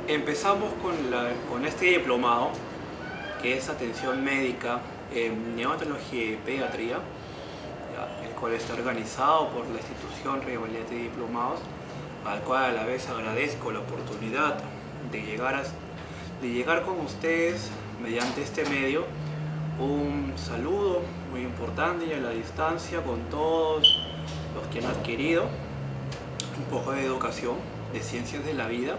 Empezamos con este diplomado, que es atención médica en neonatología y pediatría, el cual está organizado por la institución Revalidate de Diplomados, al cual a la vez agradezco la oportunidad de llegar con ustedes mediante este medio. Un saludo muy importante y a la distancia con todos los que han adquirido un poco de educación de ciencias de la vida.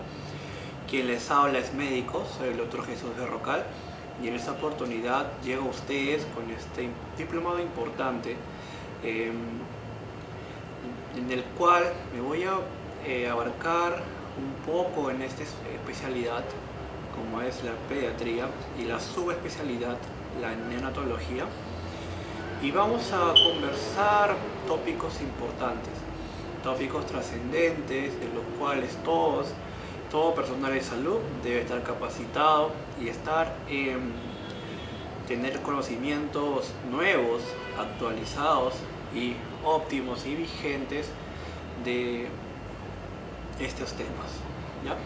Quien les habla es médico, soy el Dr. Jesús Berrocal, y en esta oportunidad llego a ustedes con este diplomado importante en el cual me voy a abarcar un poco en esta especialidad como es la pediatría y la subespecialidad, la neonatología, y vamos a conversar tópicos importantes, tópicos trascendentes de los cuales todo personal de salud debe estar capacitado y tener conocimientos nuevos, actualizados y óptimos y vigentes de estos temas, ¿ya?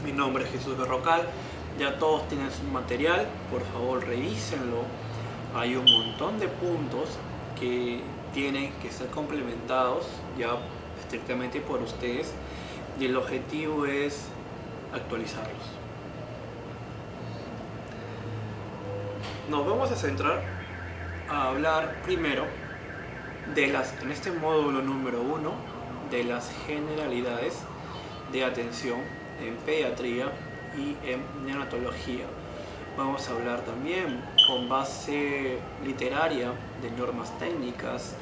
Mi nombre es Jesús Berrocal, ya todos tienen su material, por favor revísenlo. Hay un montón de puntos que tienen que ser complementados ya estrictamente por ustedes, y el objetivo es actualizarlos. Nos vamos a centrar a hablar primero en este módulo número 1 de las generalidades de atención en pediatría y en neonatología. Vamos a hablar también con base literaria de normas técnicas,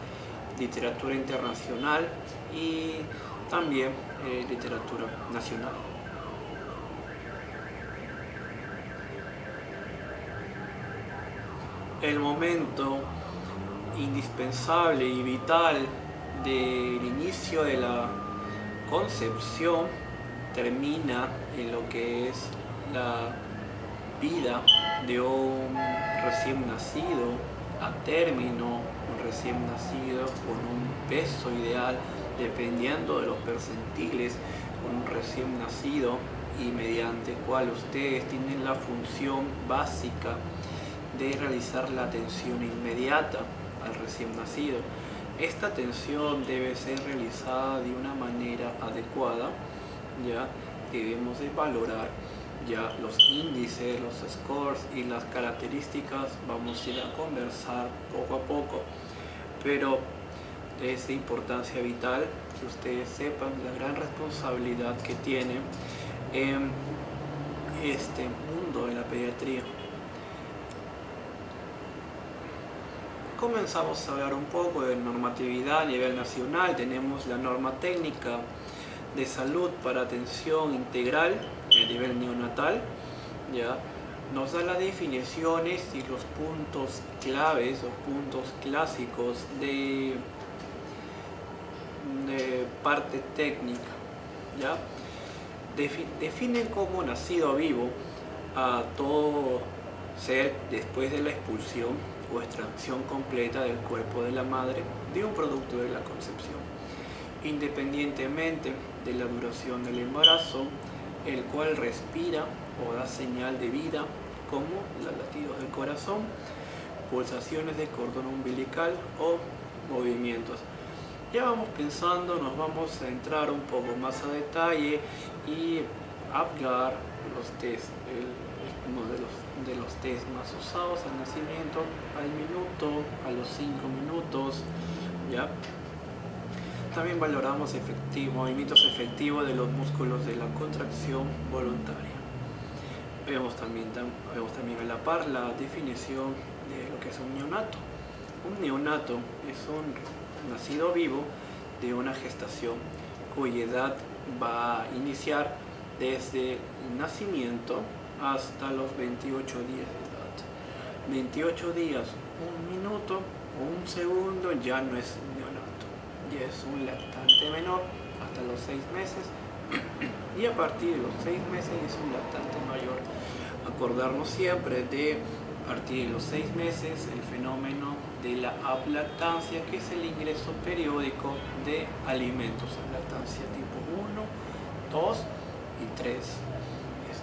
literatura internacional y también literatura nacional. El momento indispensable y vital del inicio de la concepción termina en lo que es la vida de un recién nacido a término, un recién nacido con un peso ideal dependiendo de los percentiles, un recién nacido y mediante cual ustedes tienen la función básica de realizar la atención inmediata al recién nacido. Esta atención debe ser realizada de una manera adecuada, ya debemos de valorar ya los índices, los scores y las características. Vamos a ir a conversar poco a poco, pero es de importancia vital que ustedes sepan la gran responsabilidad que tienen en este mundo de la pediatría. Comenzamos a hablar un poco de normatividad a nivel nacional. Tenemos la norma técnica de salud para atención integral a nivel neonatal, ya nos da las definiciones y los puntos claves o puntos clásicos de parte técnica, ya definen como nacido vivo a todo ser después de la expulsión o extracción completa del cuerpo de la madre de un producto de la concepción, independientemente de la duración del embarazo, el cual respira o da señal de vida como los latidos del corazón, pulsaciones de cordón umbilical o movimientos. Ya vamos pensando, nos vamos a entrar un poco más a detalle y hablar los test, uno de los test más usados al nacimiento, al minuto, a los 5 minutos, ¿ya? También valoramos movimientos efectivos de los músculos de la contracción voluntaria. Vemos también a la par la definición de lo que es un neonato. Un neonato es un nacido vivo de una gestación cuya edad va a iniciar desde el nacimiento hasta los 28 días de edad. 28 días, un minuto o un segundo ya no es neonato, ya es un lactante menor hasta los 6 meses y a partir de los 6 meses es un lactante mayor. Acordarnos siempre de a partir de los 6 meses el fenómeno de la aplactancia, que es el ingreso periódico de alimentos a lactancia tipo 1, 2 y 3.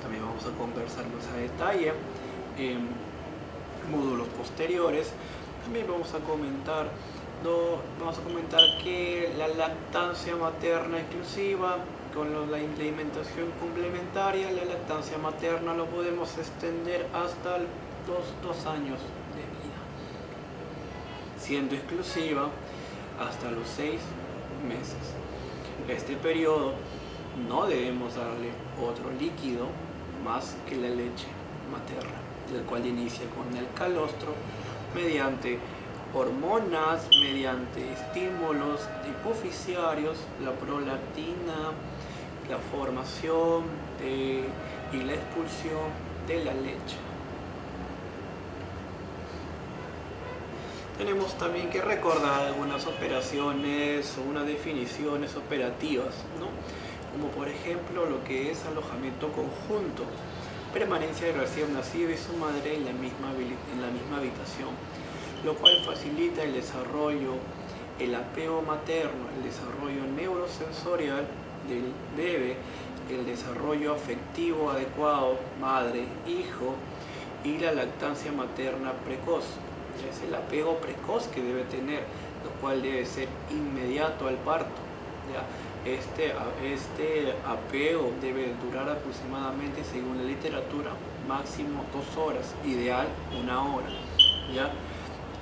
también vamos a conversarlos a detalle en módulos posteriores. También vamos a comentar que la lactancia materna exclusiva con la alimentación complementaria, la lactancia materna lo podemos extender hasta los 2 años de vida, siendo exclusiva hasta los 6 meses. Este periodo no debemos darle otro líquido más que la leche materna, el cual inicia con el calostro mediante hormonas, mediante estímulos hipoficiarios, la prolactina, la formación y la expulsión de la leche. Tenemos también que recordar algunas operaciones o unas definiciones operativas, ¿no? Como por ejemplo lo que es alojamiento conjunto, permanencia del recién nacido y su madre en la misma habitación, lo cual facilita el desarrollo, el apego materno, el desarrollo neurosensorial del bebé, el desarrollo afectivo adecuado, madre, hijo, y la lactancia materna precoz. Es el apego precoz que debe tener, lo cual debe ser inmediato al parto. ¿Ya? Este apego debe durar aproximadamente, según la literatura, máximo 2 horas, ideal 1 hora. ¿Ya?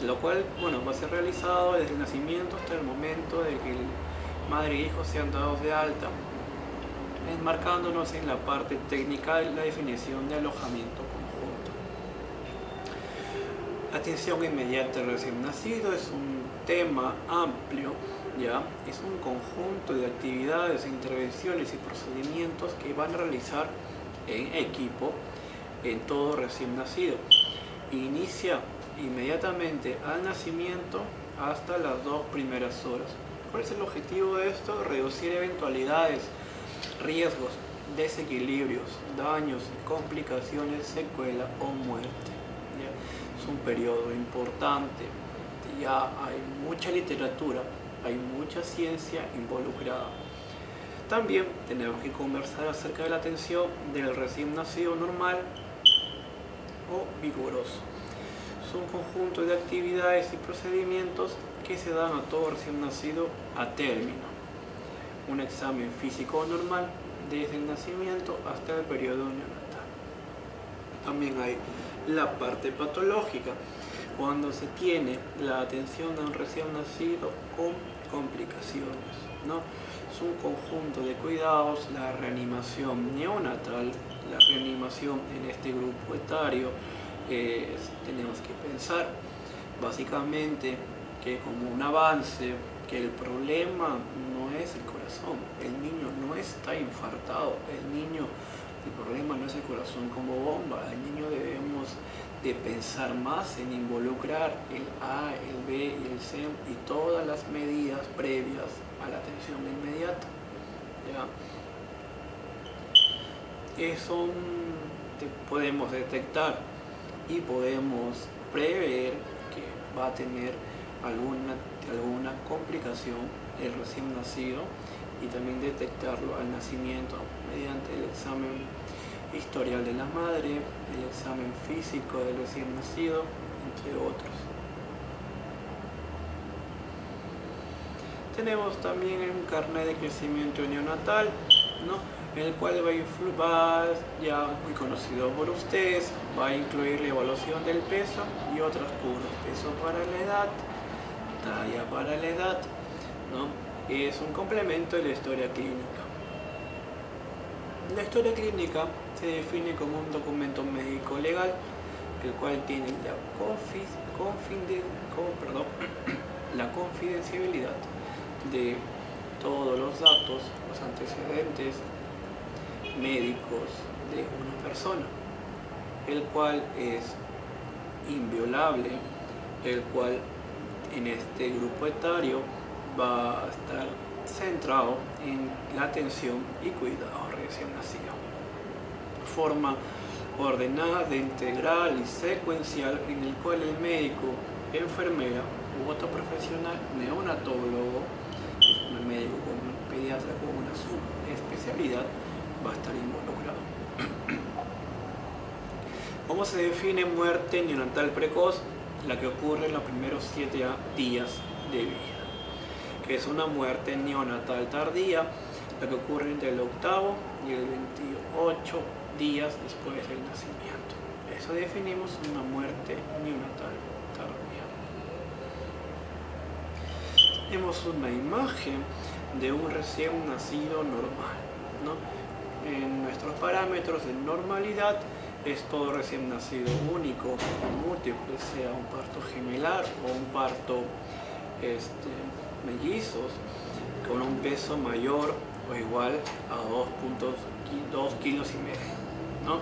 Lo cual, va a ser realizado desde el nacimiento hasta el momento de que madre e hijo sean dados de alta, enmarcándonos en la parte técnica de la definición de alojamiento conjunto. Atención inmediata al recién nacido es un tema amplio, ¿ya? Es un conjunto de actividades, intervenciones y procedimientos que van a realizar en equipo en todo recién nacido. Inicia inmediatamente al nacimiento hasta las 2 primeras horas. ¿Cuál es el objetivo de esto? Reducir eventualidades, riesgos, desequilibrios, daños, complicaciones, secuela o muerte. ¿Ya? Es un periodo importante, ya hay mucha literatura, hay mucha ciencia involucrada. También tenemos que conversar acerca de la atención del recién nacido normal o vigoroso. Es un conjunto de actividades y procedimientos que se dan a todo recién nacido a término. Un examen físico normal desde el nacimiento hasta el periodo neonatal. También hay la parte patológica, cuando se tiene la atención a un recién nacido con complicaciones, ¿no? Es un conjunto de cuidados, la reanimación neonatal, la reanimación en este grupo etario. Tenemos que pensar básicamente que como un avance, que el problema no es el corazón, el niño no está infartado, el problema no es el corazón como bomba, el niño debemos de pensar más en involucrar el A, el B y el C y todas las medidas previas a la atención inmediata. ¿Ya? Eso podemos detectar y podemos prever que va a tener alguna complicación el recién nacido y también detectarlo al nacimiento mediante el examen historial de la madre, el examen físico del recién nacido, entre otros. Tenemos también un carnet de crecimiento neonatal, ¿no? El cual va ya muy conocido por ustedes, va a incluir la evaluación del peso y otras cosas, peso para la edad, talla para la edad, ¿no? Es un complemento de la historia clínica. La historia clínica se define como un documento médico legal, el cual tiene la confidencialidad de todos los datos, los antecedentes médicos de una persona, el cual es inviolable, el cual en este grupo etario va a estar centrado en la atención y cuidado recién nacido. Forma ordenada, integral y secuencial en el cual el médico, enfermera u otro profesional neonatólogo, un médico con un pediatra con una subespecialidad, va a estar involucrado. ¿Cómo se define muerte neonatal precoz? La que ocurre en los primeros 7 días de vida, que es una muerte neonatal tardía, la que ocurre entre el 8º y el 28 días después del nacimiento. Eso definimos una muerte neonatal tardía. Tenemos una imagen de un recién nacido normal, ¿no? En nuestros parámetros de normalidad es todo recién nacido único o múltiple, sea un parto gemelar o un parto mellizos, con un peso mayor o igual a 2,2 kilos y medio, ¿no?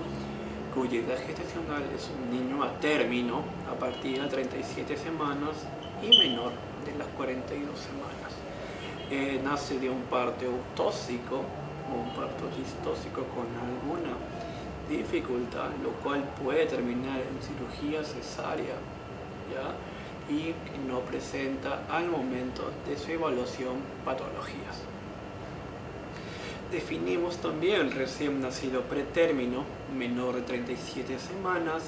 Cuya edad gestacional es un niño a término a partir de las 37 semanas y menor de las 42 semanas. Nace de un parto eutóxico o un parto distóxico con alguna dificultad, lo cual puede terminar en cirugía cesárea, ¿ya? Y no presenta al momento de su evaluación patologías. Definimos también recién nacido pretérmino menor de 37 semanas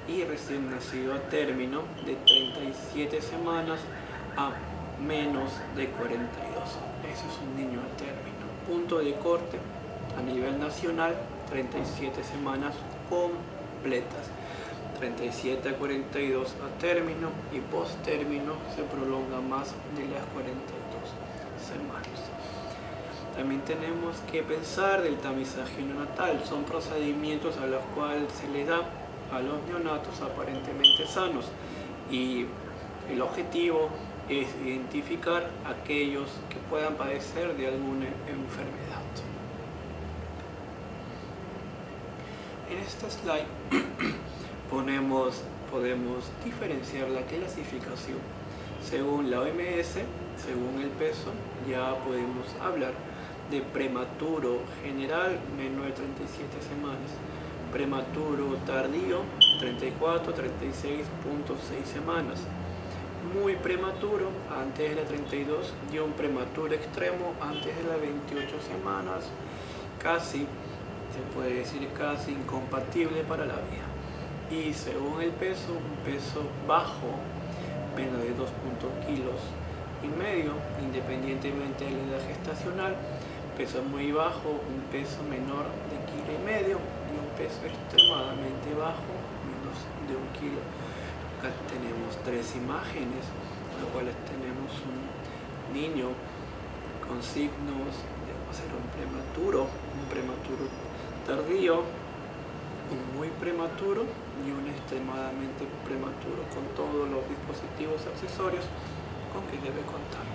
y recién nacido a término de 37 semanas a menos de 42. Eso es un niño a término. Punto de corte a nivel nacional, 37 semanas completas. 37 a 42 a término y post término se prolonga más de las 42 semanas. También tenemos que pensar del tamizaje neonatal. Son procedimientos a los cuales se le da a los neonatos aparentemente sanos y el objetivo es identificar aquellos que puedan padecer de alguna enfermedad. En este slide podemos diferenciar la clasificación según la OMS, según el peso. Ya podemos hablar de prematuro general menor de 37 semanas, prematuro tardío 34, 36,6 semanas, muy prematuro antes de las 32 y un prematuro extremo antes de las 28 semanas, casi, se puede decir casi incompatible para la vida. Y según el peso, un peso bajo, menos de 2,5 kilos, independientemente de la edad gestacional, peso muy bajo, un peso menor de 1,5 kg y un peso extremadamente bajo, menos de 1 kilo. Acá tenemos 3 imágenes, en las cuales tenemos un niño con signos de ser un prematuro tardío, un muy prematuro y un extremadamente prematuro, con todos los dispositivos accesorios con que debe contar.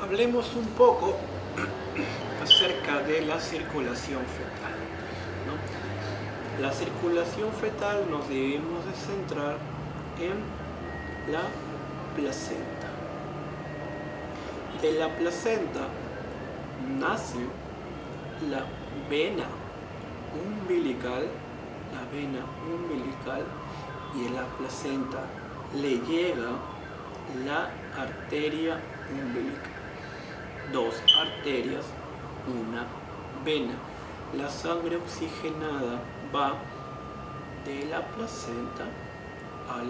Hablemos un poco acerca de la circulación fetal, ¿no? La circulación fetal nos debemos de centrar en la placenta. De la placenta nace la vena umbilical, y en la placenta le llega la arteria umbilical. 2 arterias, una vena. La sangre oxigenada va de la placenta a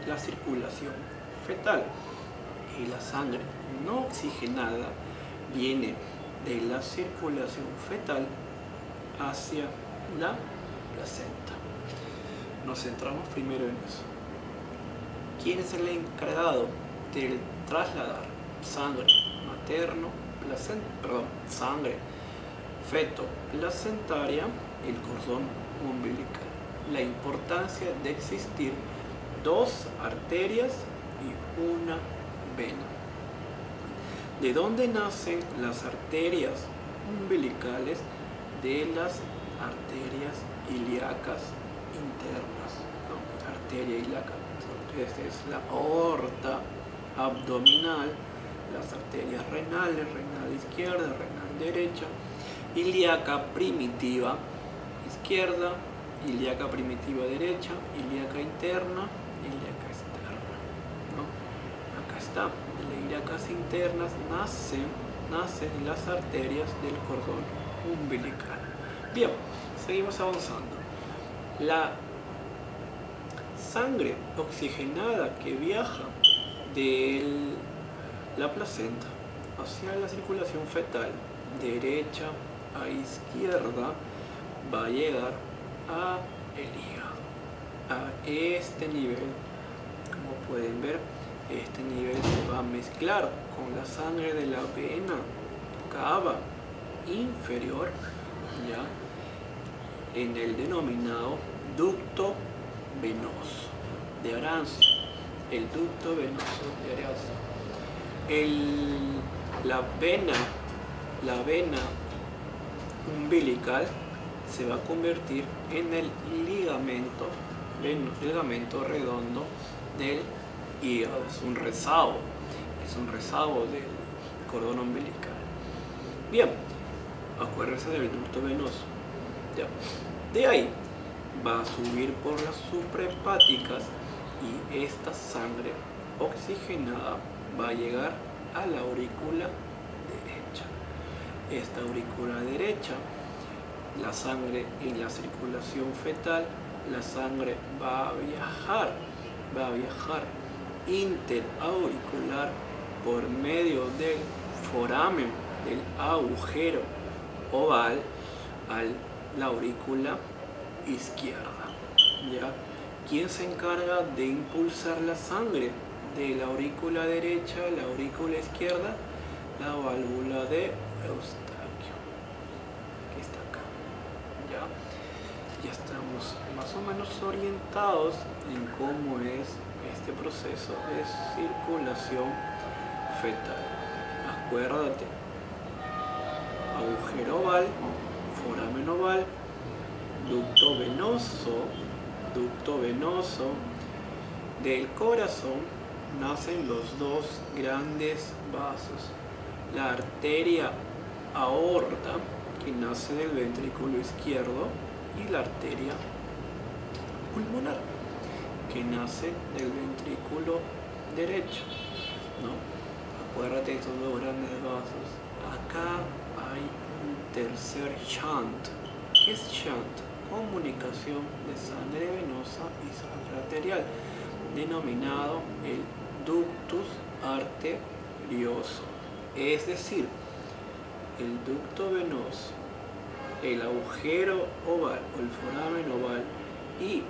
la circulación fetal y la sangre no oxigenada viene de la circulación fetal hacia la placenta. Nos centramos primero en eso. ¿Quién es el encargado de trasladar sangre sangre feto placentaria? El cordón umbilical. La importancia de existir 2 arterias y una vena. ¿De dónde nacen las arterias umbilicales? De las arterias ilíacas internas, ¿no? Arteria ilíaca, esta es la aorta abdominal, las arterias renales, renal izquierda, renal derecha, ilíaca primitiva izquierda, ilíaca primitiva derecha, ilíaca interna, ilíaca externa, ¿no? Acá está, en las ilíacas internas nacen las arterias del cordón umbilical. Bien, seguimos avanzando. La sangre oxigenada que viaja de la placenta hacia la circulación fetal, derecha a izquierda, va a llegar a el hígado, a este nivel. Como pueden ver, este nivel se va a mezclar con la sangre de la vena cava inferior, ya en el denominado ducto venoso de Arancio. El ducto venoso de Arancio. La vena umbilical se va a convertir en el ligamento redondo del hígado. Es un rezago del cordón umbilical. Bien, acuérdense del ducto venoso. Ya. De ahí va a subir por las suprahepáticas y esta sangre oxigenada va a llegar a la aurícula derecha. Esta aurícula derecha, la sangre en la circulación fetal, la sangre va a viajar interauricular por medio del foramen, del agujero oval, a la aurícula izquierda. ¿Ya? ¿Quién se encarga de impulsar la sangre de la aurícula derecha a la aurícula izquierda? La válvula de Eustaquio. Aquí está acá. Ya estamos más o menos orientados en cómo es este proceso de circulación fetal. Acuérdate, agujero oval, foramen oval, ducto venoso. Del corazón nacen los dos grandes vasos, la arteria aorta, que nace del ventrículo izquierdo, y la arteria pulmonar, que nace del ventrículo derecho, ¿no? Acuérdate de estos dos grandes vasos. Acá hay un tercer shunt. ¿Qué es shunt? Comunicación de sangre venosa y sangre arterial, denominado el ductus arterioso. Es decir, el ducto venoso, el agujero oval o el foramen oval y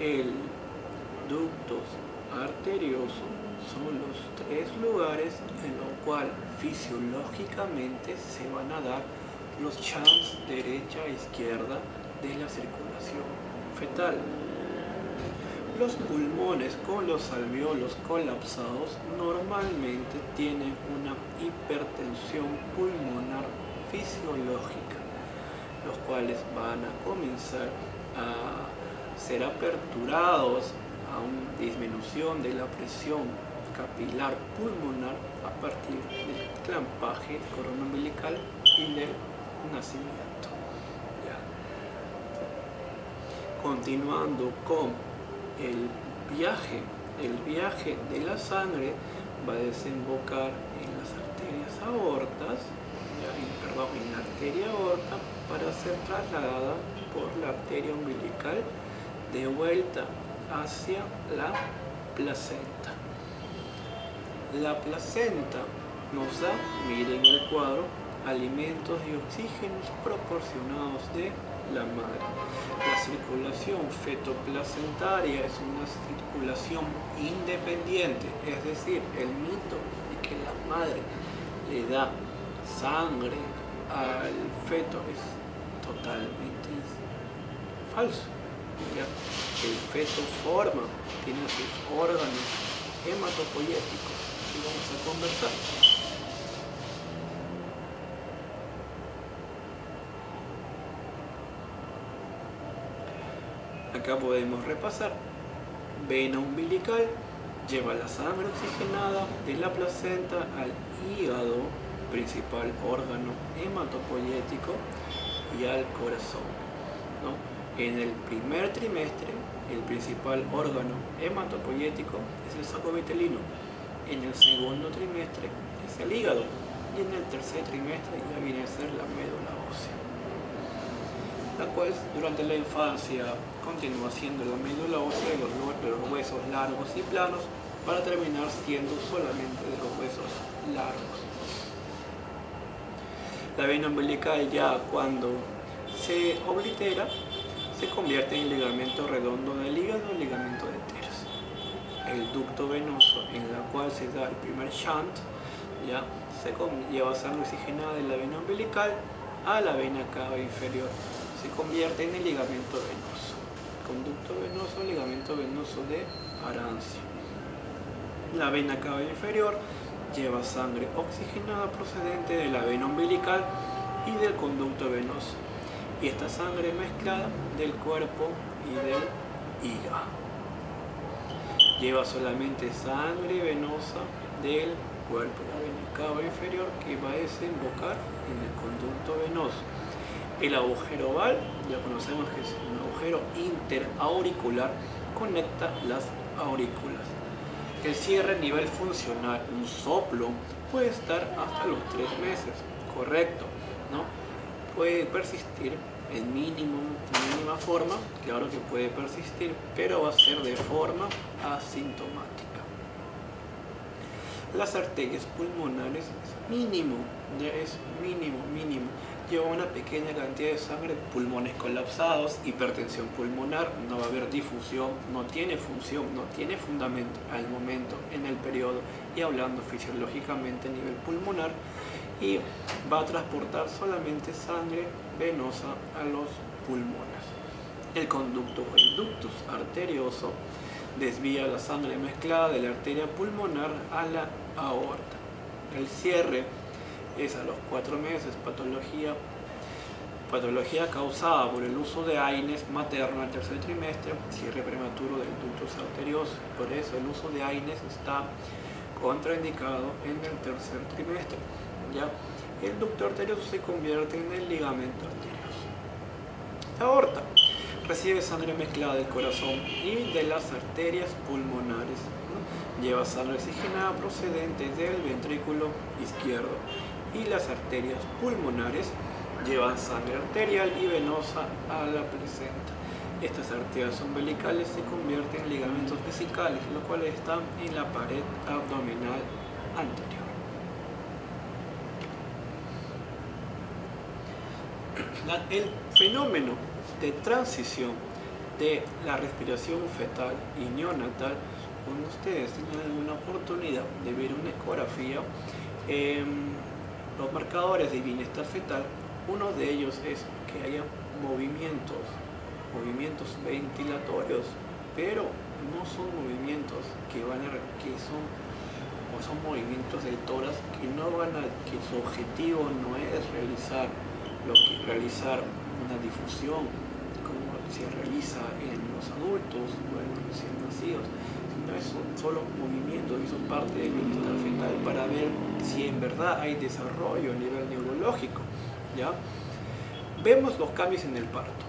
el ductus arterioso son los tres lugares en los cuales fisiológicamente se van a dar los shunts derecha e izquierda de la circulación fetal. Los pulmones con los alveolos colapsados normalmente tienen una hipertensión pulmonar fisiológica, los cuales van a comenzar a ser aperturados a una disminución de la presión capilar pulmonar a partir del clampaje del cordón umbilical y del nacimiento. Continuando con el viaje de la sangre, va a desembocar en las arterias aortas, en la arteria aorta, para ser trasladada por la arteria umbilical de vuelta hacia la placenta. La placenta nos da, miren el cuadro, alimentos y oxígenos proporcionados de la madre. La circulación fetoplacentaria es una circulación independiente, es decir, el mito de que la madre le da sangre al feto es totalmente falso. ¿Ya? El feto tiene sus órganos hematopoyéticos y vamos a conversar. Acá podemos repasar. Vena umbilical lleva la sangre oxigenada de la placenta al hígado, principal órgano hematopoyético, y al corazón, ¿no? En el primer trimestre, el principal órgano hematopoyético es el saco vitelino. En el segundo trimestre es el hígado. Y en el tercer trimestre ya viene a ser la médula ósea. la cual durante la infancia continúa siendo la médula ósea de los huesos largos y planos, para terminar siendo solamente de los huesos largos. La vena umbilical, ya cuando se oblitera, se convierte en ligamento redondo del hígado o ligamento de Terz. El ducto venoso en el cual se da el primer shunt, ya se lleva sangre oxigenada de la vena umbilical a la vena cava inferior, se convierte en el ligamento venoso. Conducto venoso, ligamento venoso de Arancia. La vena cava inferior lleva sangre oxigenada procedente de la vena umbilical y del conducto venoso, y esta sangre mezclada del cuerpo y del hígado. Lleva solamente sangre venosa del cuerpo, la vena cava inferior, que va a desembocar en el conducto venoso. El agujero oval, ya conocemos que es un agujero interauricular, conecta las aurículas. El cierre a nivel funcional, un soplo, puede estar hasta los 3 meses, correcto, ¿no? Puede persistir en mínima forma, claro que puede persistir, pero va a ser de forma asintomática. Las arterias pulmonares es mínimo. Lleva una pequeña cantidad de sangre, pulmones colapsados, hipertensión pulmonar, no va a haber difusión, no tiene función, no tiene fundamento al momento en el periodo y hablando fisiológicamente a nivel pulmonar, y va a transportar solamente sangre venosa a los pulmones. El conducto o el ductus arterioso desvía la sangre mezclada de la arteria pulmonar a la aorta. El cierre es a los 4 meses, patología causada por el uso de AINES materno al tercer trimestre, cierre prematuro del ductus arterioso. Por eso el uso de AINES está contraindicado en el tercer trimestre. ¿Ya? El ducto arterioso se convierte en el ligamento arterioso. La aorta recibe sangre mezclada del corazón y de las arterias pulmonares, ¿no? Lleva sangre oxigenada procedente del ventrículo izquierdo, y las arterias pulmonares llevan sangre arterial y venosa a la placenta. Estas arterias umbilicales se convierten en ligamentos vesicales, los cuales están en la pared abdominal anterior. El fenómeno de transición de la respiración fetal y neonatal, cuando ustedes tengan alguna oportunidad de ver una ecografía, los marcadores de bienestar fetal, uno de ellos es que haya movimientos ventilatorios, pero no son movimientos son movimientos del tórax que su objetivo no es realizar una difusión como se realiza en los adultos o en los recién nacidos, sino son solo movimientos y son parte del bienestar fetal para ver si en verdad hay desarrollo a nivel neurológico. ¿Ya? Vemos los cambios en el parto.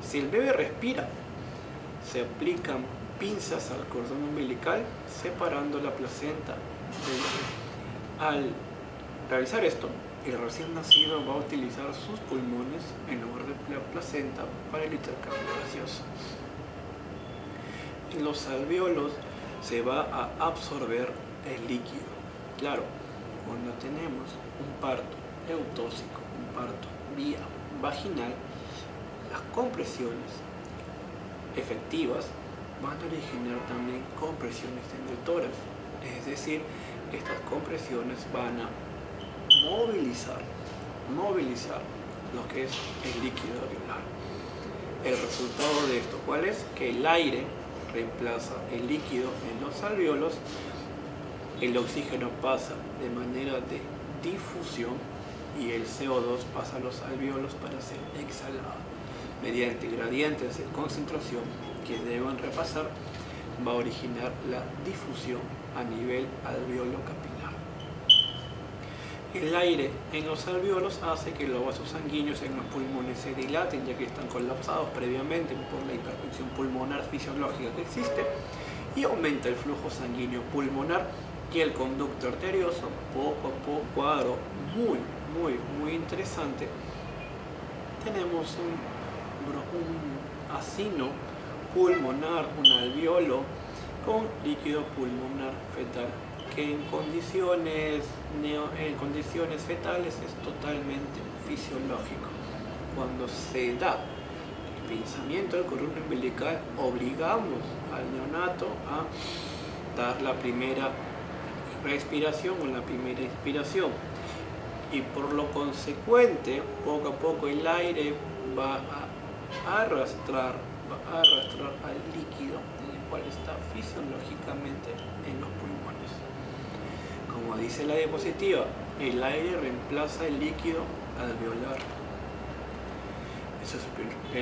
Si el bebé respira, se aplican pinzas al cordón umbilical separando la placenta del bebé. Al realizar esto, el recién nacido va a utilizar sus pulmones en lugar de la placenta para el intercambio gaseoso. En los alvéolos se va a absorber el líquido. Claro, cuando tenemos un parto eutóxico, un parto vía vaginal, las compresiones efectivas van a originar también compresiones en el tórax, es decir, estas compresiones van a movilizar lo que es el líquido alveolar. El resultado de esto, ¿cuál es? Que el aire reemplaza el líquido en los alvéolos, el oxígeno pasa de manera de difusión y el CO2 pasa a los alvéolos para ser exhalado. Mediante gradientes de concentración que deben repasar, va a originar la difusión a nivel alveolo capilar. El aire en los alvéolos hace que los vasos sanguíneos en los pulmones se dilaten, ya que están colapsados previamente por la hipertensión pulmonar fisiológica que existe, y aumenta el flujo sanguíneo pulmonar y el conducto arterioso. Poco a poco, cuadro muy interesante. Tenemos un acino pulmonar, un alveolo con líquido pulmonar fetal, que en condiciones fetales es totalmente fisiológico. Cuando se da el pinzamiento del cordón umbilical, obligamos al neonato a dar la primera respiración o la primera inspiración, y por lo consecuente poco a poco el aire va a arrastrar al líquido en el cual está fisiológicamente en los pulmones. Como dice la diapositiva, el aire reemplaza el líquido alveolar. Ese es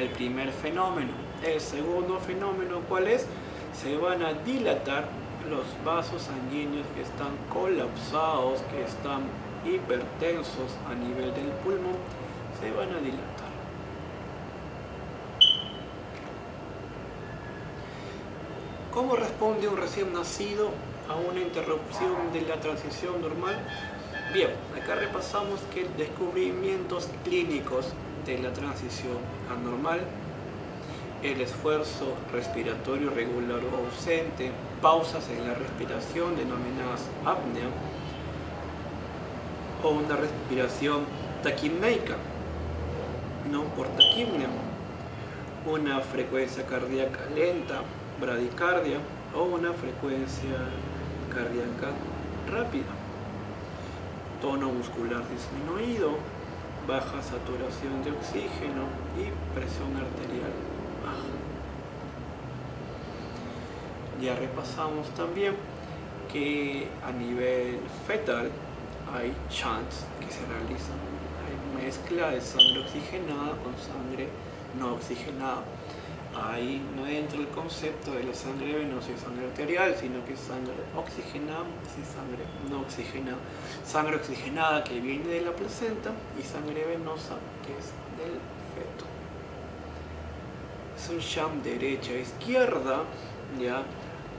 el primer fenómeno. El segundo fenómeno, ¿cuál es? Se van a dilatar los vasos sanguíneos que están colapsados, que están hipertensos a nivel del pulmón, se van a dilatar. ¿Cómo responde un recién nacido a una interrupción de la transición normal? Bien, acá repasamos que descubrimientos clínicos de la transición anormal: el esfuerzo respiratorio regular o ausente, pausas en la respiración denominadas apnea, o una respiración taquipneica, no por taquipnea, una frecuencia cardíaca lenta, bradicardia, o una frecuencia cardíaca rápida, tono muscular disminuido, baja saturación de oxígeno y presión arterial baja. Ya repasamos también que a nivel fetal hay shunts que se realizan, hay mezcla de sangre oxigenada con sangre no oxigenada. Ahí no entra el concepto de la sangre venosa y sangre arterial, sino que sangre oxigenada y sangre no oxigenada. Sangre oxigenada que viene de la placenta y sangre venosa que es del feto. Es un shunt derecha e izquierda, ya.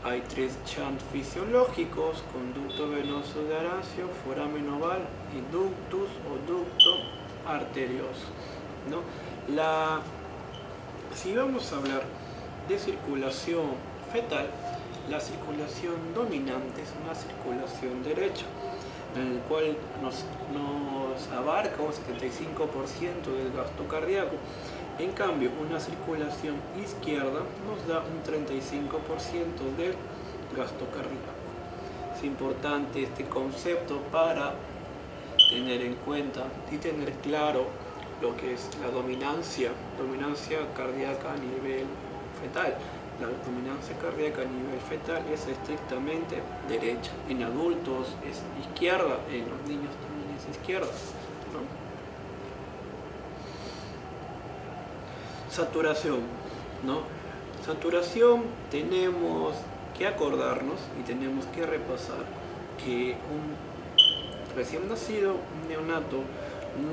Hay 3 shunts fisiológicos: conducto venoso de Aracio, foramen oval y ductus o ducto arterioso, ¿no? Si vamos a hablar de circulación fetal, la circulación dominante es una circulación derecha, en el cual nos abarca un 75% del gasto cardíaco. En cambio, una circulación izquierda nos da un 35% del gasto cardíaco. Es importante este concepto para tener en cuenta y tener claro lo que es la dominancia cardíaca a nivel fetal. La dominancia cardíaca a nivel fetal es estrictamente derecha. En adultos es izquierda, en los niños también es izquierda, ¿no? Saturación, ¿no? Saturación, tenemos que acordarnos y tenemos que repasar que un recién nacido, un neonato,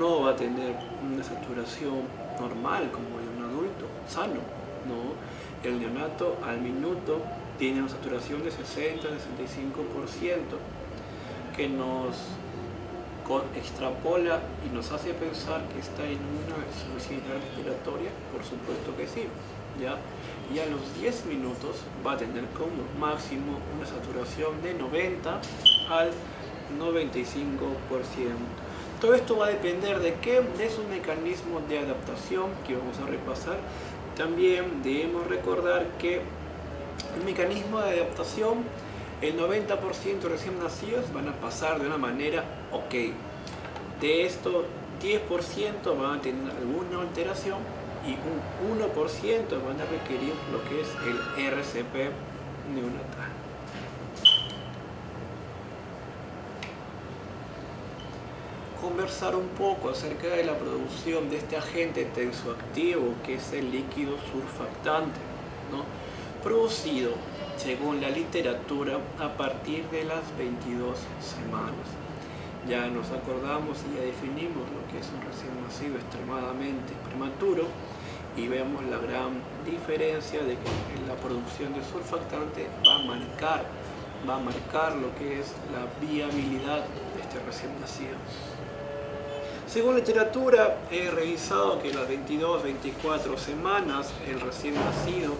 no va a tener una saturación normal como de un adulto sano, ¿no? El neonato al minuto tiene una saturación de 60-65% que nos extrapola y nos hace pensar que está en una insuficiencia respiratoria. Por supuesto que sí, ¿ya? Y a los 10 minutos va a tener como máximo una saturación de 90 al 95%. Todo esto va a depender de qué, de su mecanismo de adaptación que vamos a repasar. También debemos recordar que el mecanismo de adaptación, el 90% recién nacidos van a pasar de una manera ok. De esto, 10% van a tener alguna alteración y un 1% van a requerir lo que es el RCP neonatal. Conversar un poco acerca de la producción de este agente tensoactivo que es el líquido surfactante, ¿no? Producido, según la literatura, a partir de las 22 semanas. Ya nos acordamos y ya definimos lo que es un recién nacido extremadamente prematuro y vemos la gran diferencia de que la producción de surfactante va a marcar lo que es la viabilidad de este recién nacido. Según literatura, he revisado que las 22-24 semanas el recién nacido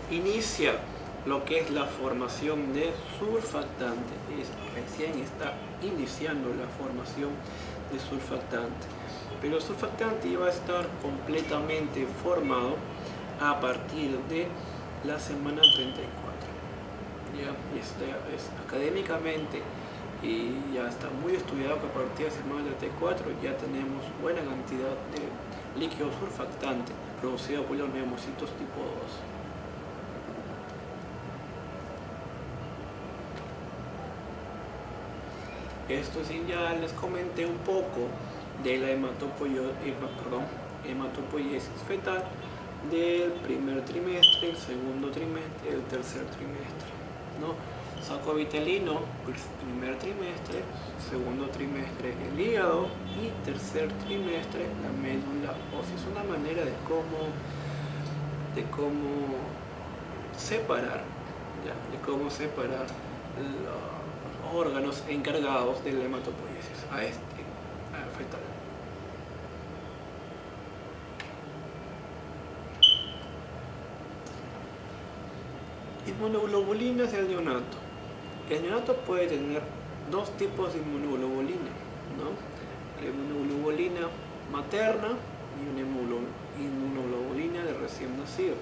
inicia lo que es la formación de surfactante. Recién está iniciando la formación de surfactante. Pero el surfactante iba a estar completamente formado a partir de la semana 34. Ya es académicamente y ya está muy estudiado que a partir de la semana 34 ya tenemos buena cantidad de líquido surfactante producido por los neumocitos tipo 2. Esto sí, ya les comenté un poco de la hematopoiesis fetal del primer trimestre, el segundo trimestre, el tercer trimestre, ¿no? Saco vitelino, primer trimestre, segundo trimestre el hígado y tercer trimestre la médula ósea. Es una manera de cómo separar, los órganos encargados de la hematopoiesis a fetal. Inmunoglobulinas del neonato. El neonato puede tener dos tipos de inmunoglobulina, ¿no? La inmunoglobulina materna y una inmunoglobulina de recién nacido.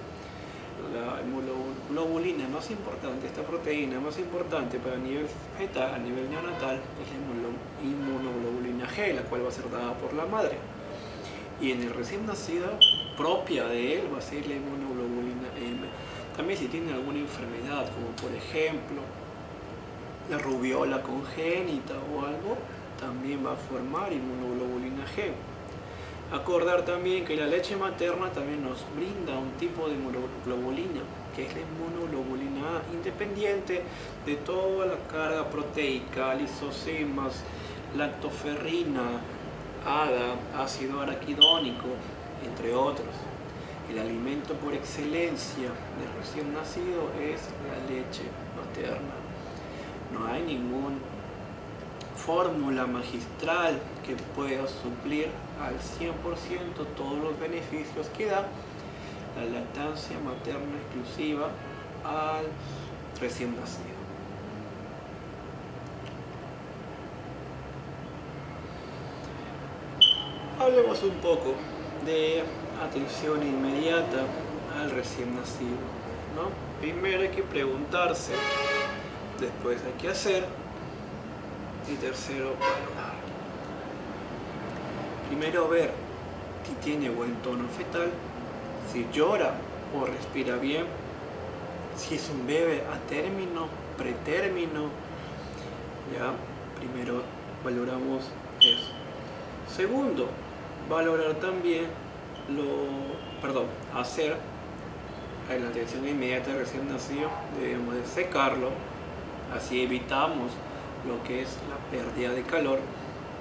La inmunoglobulina más importante, esta proteína más importante para el nivel fetal, a nivel neonatal, es la inmunoglobulina G, la cual va a ser dada por la madre. Y en el recién nacido, propia de él, va a ser la inmunoglobulina M. También si tiene alguna enfermedad, como por ejemplo la rubiola congénita o algo, también va a formar inmunoglobulina G. Acordar también que la leche materna también nos brinda un tipo de inmunoglobulina, que es la inmunoglobulina A, independiente de toda la carga proteica, lisosomas, lactoferrina, ADA, ácido araquidónico, entre otros. El alimento por excelencia del recién nacido es la leche materna. No hay ninguna fórmula magistral que pueda suplir al 100% todos los beneficios que da la lactancia materna exclusiva al recién nacido. Hablemos un poco de atención inmediata al recién nacido, ¿no? Primero hay que preguntarse, después hay que hacer y tercero valorar. Primero ver si tiene buen tono fetal, si llora o respira bien, si es un bebé a término, pretérmino. Ya, primero valoramos eso. Segundo, valorar también hacer en la atención inmediata del recién nacido, debemos de secarlo, así evitamos lo que es la pérdida de calor,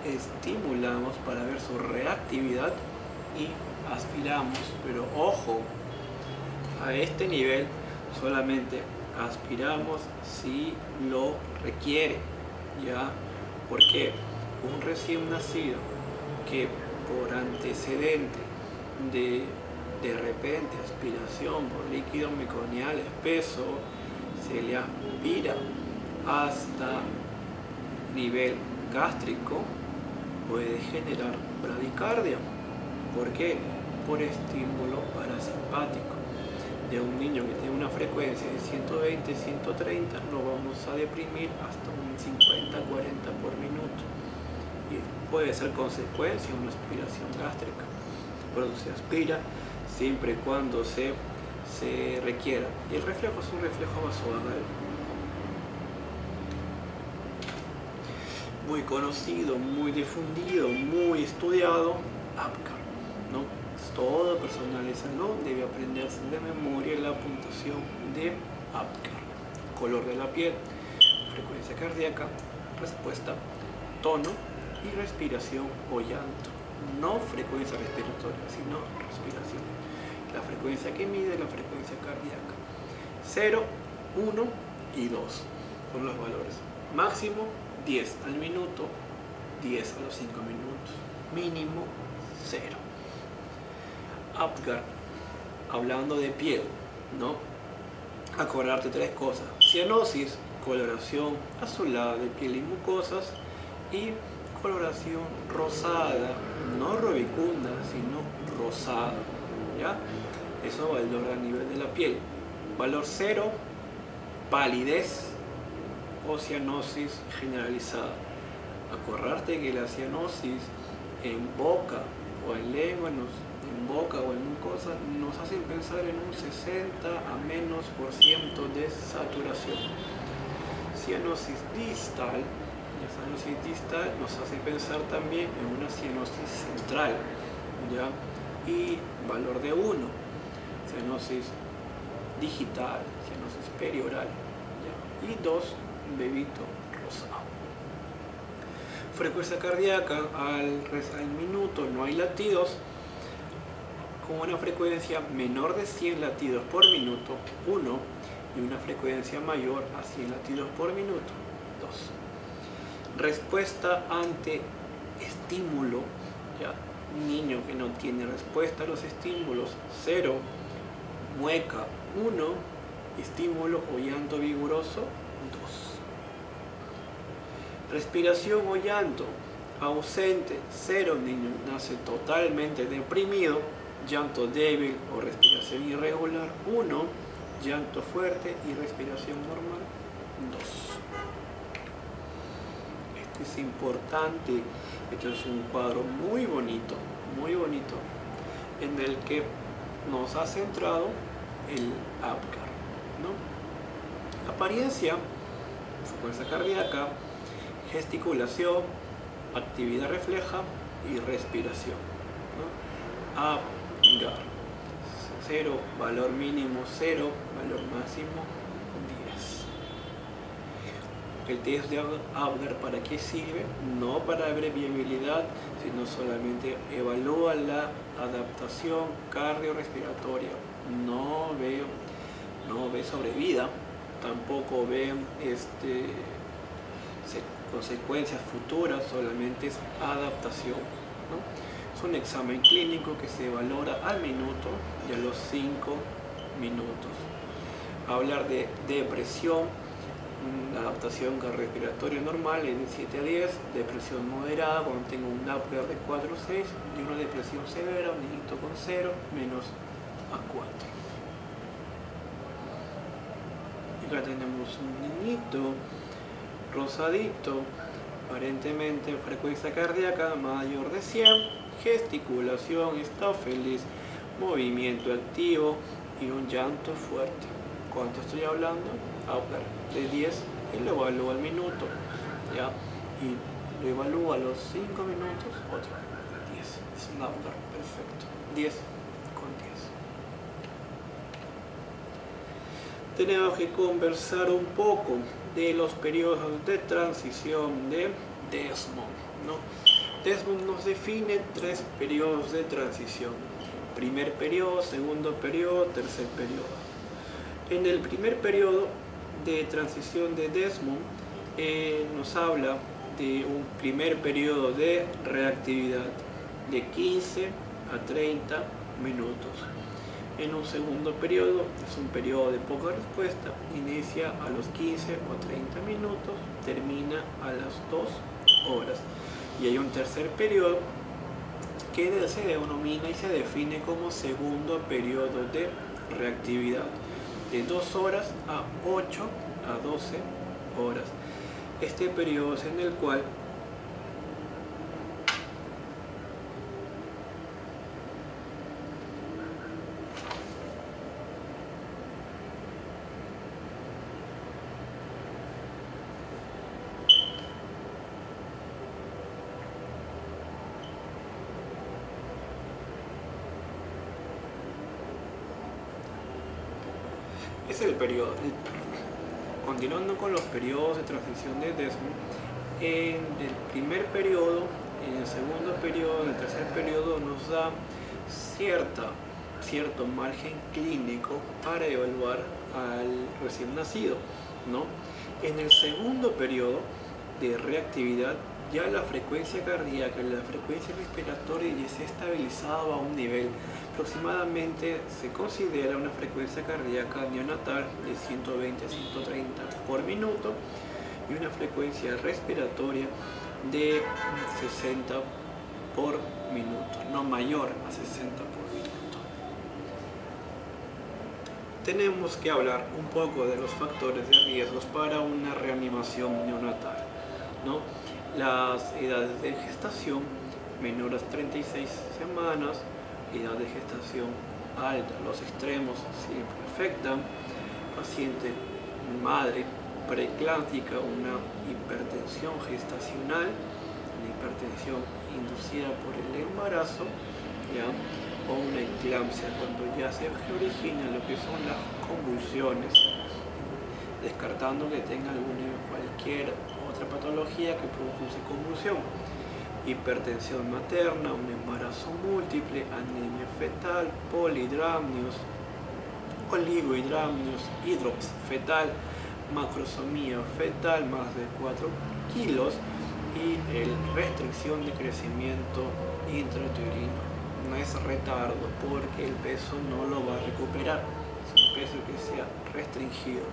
estimulamos para ver su reactividad y aspiramos, pero ojo, a este nivel solamente aspiramos si lo requiere, ¿ya? Porque un recién nacido que por antecedente de repente aspiración por líquido meconial espeso se le aspira hasta nivel gástrico, puede generar bradicardia. ¿Por qué? Por estímulo parasimpático. De un niño que tiene una frecuencia de 120, 130, lo vamos a deprimir hasta un 50, 40 por minuto. Y puede ser consecuencia de una aspiración gástrica. Por eso se aspira siempre y cuando se requiera. Y el reflejo es un reflejo vasovagal muy conocido, muy difundido, muy estudiado, APGAR, ¿no? Toda persona de salud debe aprenderse de memoria la puntuación de APGAR. Color de la piel, frecuencia cardíaca, respuesta, tono y respiración o llanto. No frecuencia respiratoria, sino respiración. La frecuencia que mide la frecuencia cardíaca. 0, 1 y 2 son los valores. Máximo 10 al minuto, 10 a los 5 minutos. mínimo 0. Apgar, hablando de piel, ¿no? Acordarte 3 cosas: cianosis, coloración azulada de piel y mucosas, y coloración rosada, no rubicunda, sino rosada, ¿ya? Eso valor a nivel de la piel. Valor 0, palidez o cianosis generalizada. Acordarte que la cianosis en boca o en lengua, en boca o en mucosa, nos hacen pensar en un 60 a menos % de saturación. Cianosis distal, la cianosis distal nos hace pensar también en una cianosis central, ¿ya? Y valor de 1, cianosis digital, cianosis perioral, ¿ya? Y 2, bebito rosado. Frecuencia cardíaca al minuto, no hay latidos, con una frecuencia menor de 100 latidos por minuto, 1, y una frecuencia mayor a 100 latidos por minuto, 2. Respuesta ante estímulo, ¿ya? Un niño que no tiene respuesta a los estímulos, 0, mueca, 1, estímulo o llanto vigoroso, 2. Respiración o llanto ausente, 0, niño nace totalmente deprimido. Llanto débil o respiración irregular, 1. Llanto fuerte y respiración normal, 2. Esto es importante. Esto es un cuadro muy bonito, en el que nos ha centrado el Apgar, ¿no? Apariencia, frecuencia cardíaca, gesticulación, actividad refleja y respiración, ¿no? Apgar, 0, valor mínimo 0, valor máximo 10. El test de Apgar, ¿para qué sirve? No para abreviabilidad, sino solamente evalúa la adaptación cardiorrespiratoria. No ve sobrevida, tampoco ve consecuencias futuras, solamente es adaptación, ¿no? Es un examen clínico que se valora al minuto y a los 5 minutos. Hablar de depresión, adaptación cardiorrespiratoria normal en 7 a 10, depresión moderada cuando tengo un Apgar de 4 a 6 y una depresión severa, un niñito con 0, menos a 4. Acá tenemos un niñito rosadito, aparentemente frecuencia cardíaca mayor de 100, gesticulación, está feliz, movimiento activo y un llanto fuerte. ¿Cuánto estoy hablando? Apgar de 10 y lo evalúo al minuto, ¿ya? Y lo evalúo a los 5 minutos, otro de 10. Es un Apgar perfecto, 10 con 10. Tenemos que conversar un poco de los periodos de transición de Desmond, ¿no? Desmond nos define 3 periodos de transición: primer periodo, segundo periodo, tercer periodo. En el primer periodo de transición de Desmond nos habla de un primer periodo de reactividad de 15 a 30 minutos. En un segundo periodo, es un periodo de poca respuesta, inicia a los 15 o 30 minutos, termina a las 2 horas. Y hay un tercer periodo que se denomina y se define como segundo periodo de reactividad, de 2 horas a 8 a 12 horas. Este periodo es en el cual es el periodo. Continuando con los periodos de transición de Desmond, en el primer periodo, en el segundo periodo, en el tercer periodo nos da cierto margen clínico para evaluar al recién nacido, ¿no? En el segundo periodo de reactividad Ya la frecuencia cardíaca y la frecuencia respiratoria ya se ha estabilizado a un nivel. Aproximadamente se considera una frecuencia cardíaca neonatal de 120 a 130 por minuto y una frecuencia respiratoria de 60 por minuto, no mayor a 60 por minuto. Tenemos que hablar un poco de los factores de riesgos para una reanimación neonatal, ¿no? Las edades de gestación menores a 36 semanas, edad de gestación alta, los extremos siempre afectan, paciente madre preeclámptica, una hipertensión gestacional, una hipertensión inducida por el embarazo, ¿ya? O una eclampsia cuando ya se origina lo que son las convulsiones, descartando que tenga cualquier otra patología que produce convulsión. Hipertensión materna, un embarazo múltiple, anemia fetal, polihidramnios, oligohidramnios, hidrops fetal, macrosomía fetal más de 4 kilos y restricción de crecimiento intrauterino. No es retardo porque el peso no lo va a recuperar, es un peso que se ha restringido.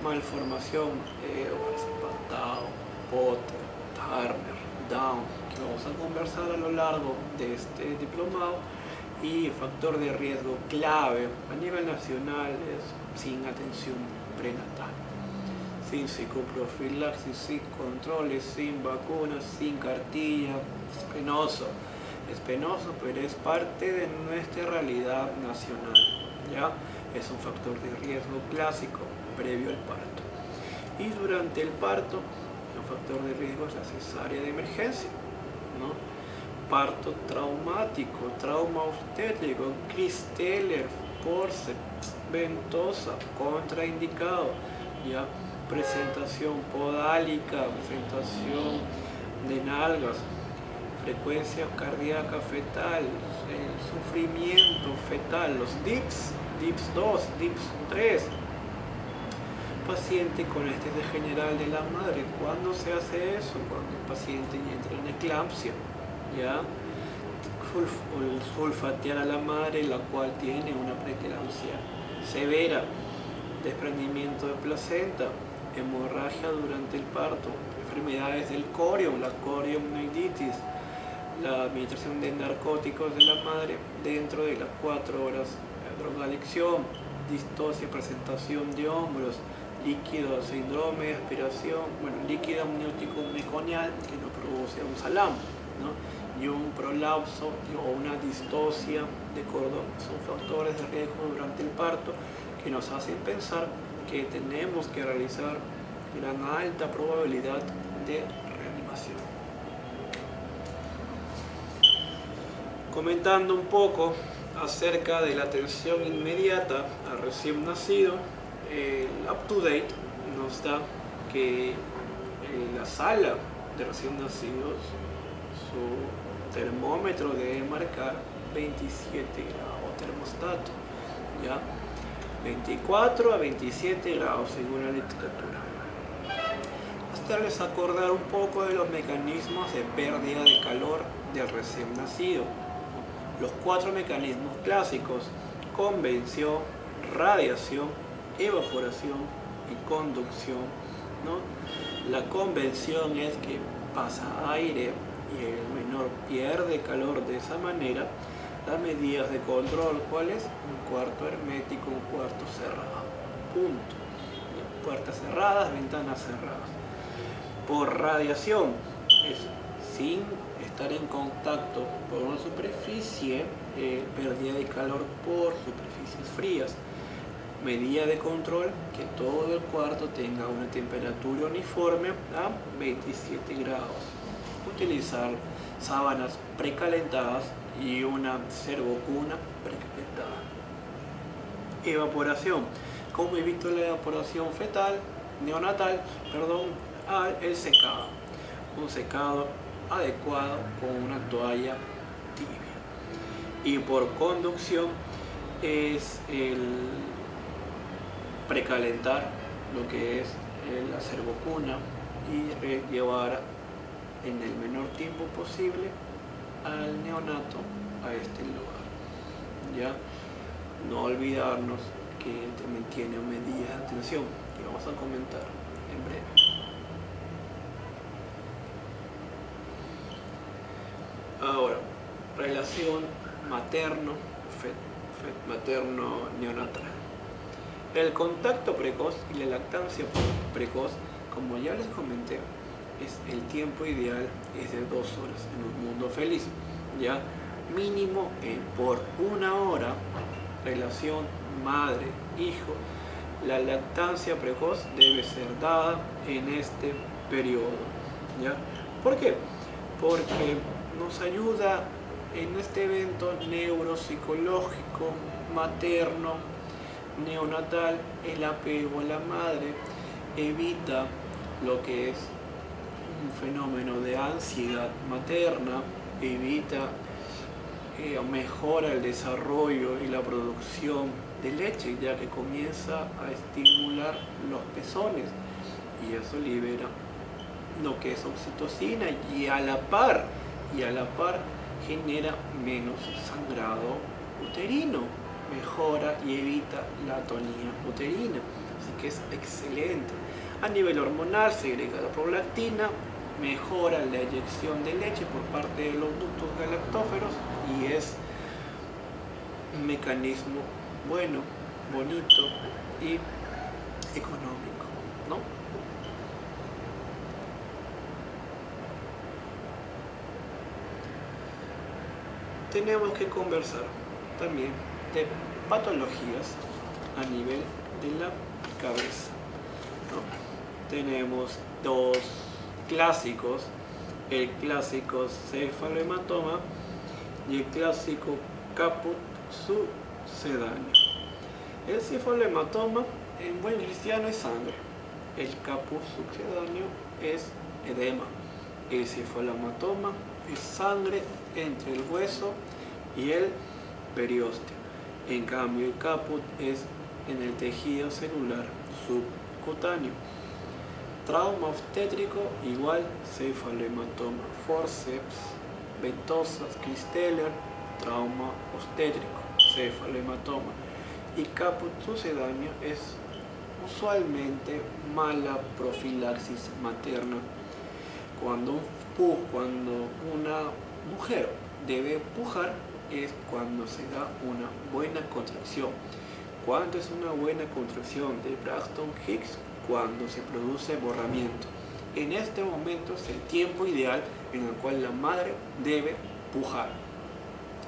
Malformación, Bardet-Patau, Potter, Turner, Down, que vamos a conversar a lo largo de este diplomado. Y factor de riesgo clave a nivel nacional es sin atención prenatal, sin psicoprofilaxis, sin controles, sin vacunas, sin cartilla. Es penoso, pero es parte de nuestra realidad nacional, ¿ya? Es un factor de riesgo clásico previo al parto. Y durante el parto, un factor de riesgo es la cesárea de emergencia, ¿no? Parto traumático, trauma obstétrico, Christeller, forceps, ventosa, contraindicado, ¿ya? Presentación podálica, presentación de nalgas, frecuencia cardíaca fetal, el sufrimiento fetal, los DIPS, DIPS 2, DIPS 3, paciente con anestesia general de la madre. ¿Cuándo se hace eso? Cuando el paciente entra en eclampsia, ¿ya? Sulfatear a la madre, la cual tiene una preeclampsia severa, desprendimiento de placenta, hemorragia durante el parto, enfermedades del corium, la coriumnoiditis, la administración de narcóticos de la madre dentro de las 4 horas de drogadicción, distosia, presentación de hombros, líquido, síndrome de aspiración, líquido amniótico meconial que no produce un salam, ¿no? Y un prolapso o una distosia de cordón. Son factores de riesgo durante el parto que nos hacen pensar que tenemos que realizar gran alta probabilidad de reanimación. Comentando un poco acerca de la atención inmediata al recién nacido, el UpToDate nos da que en la sala de recién nacidos su termómetro debe marcar 27 grados, termostato, ¿ya? 24 a 27 grados según la literatura. Hacerles acordar un poco de los mecanismos de pérdida de calor del recién nacido. Los 4 mecanismos clásicos: convección, radiación, evaporación y conducción, ¿no? La convección es que pasa aire y el menor pierde calor de esa manera. Las medidas de control, ¿cuál es? Un cuarto hermético, un cuarto cerrado, punto. Puertas cerradas, ventanas cerradas. Por radiación es sin estar en contacto por una superficie, pérdida de calor por superficies frías. Medida de control, que todo el cuarto tenga una temperatura uniforme a 27 grados. Utilizar sábanas precalentadas y una servocuna precalentada. Evaporación. ¿Cómo evito la evaporación neonatal? El secado. Un secado adecuado con una toalla tibia. Y por conducción es el precalentar lo que es la servocuna y llevar en el menor tiempo posible al neonato a este lugar. ¿Ya? No olvidarnos que también tiene medidas de atención que vamos a comentar en breve. Ahora, relación materno-neonatal. El contacto precoz y la lactancia precoz, como ya les comenté, es el tiempo ideal es de 2 horas en un mundo feliz. Ya mínimo por 1 hora, relación madre-hijo. La lactancia precoz debe ser dada en este periodo. ¿Ya? ¿Por qué? Porque nos ayuda en este evento neuropsicológico materno neonatal. El apego a la madre evita lo que es un fenómeno de ansiedad materna, evita mejora el desarrollo y la producción de leche, ya que comienza a estimular los pezones y eso libera lo que es oxitocina y a la par genera menos sangrado uterino, mejora y evita la atonía uterina, así que es excelente. A nivel hormonal segrega la prolactina, mejora la eyección de leche por parte de los ductos galactóferos y es un mecanismo bueno, bonito y económico, ¿no? Tenemos que conversar también de patologías a nivel de la cabeza, ¿no? Tenemos 2 clásicos, el clásico cefalohematoma y el clásico caput sucedáneo. El cefalohematoma en buen cristiano es sangre, el caput sucedáneo es edema. El cefalohematoma es sangre entre el hueso y el periósteo. En cambio, el caput es en el tejido celular subcutáneo. Trauma obstétrico igual cefalohematoma, forceps, ventosas, Christeller, trauma obstétrico, cefalohematoma. Y caput sucedáneo es usualmente mala profilaxis materna. Cuando una mujer debe pujar es cuando se da una buena contracción. ¿Cuándo es una buena contracción de Braxton Hicks? Cuando se produce borramiento. En este momento es el tiempo ideal en el cual la madre debe pujar.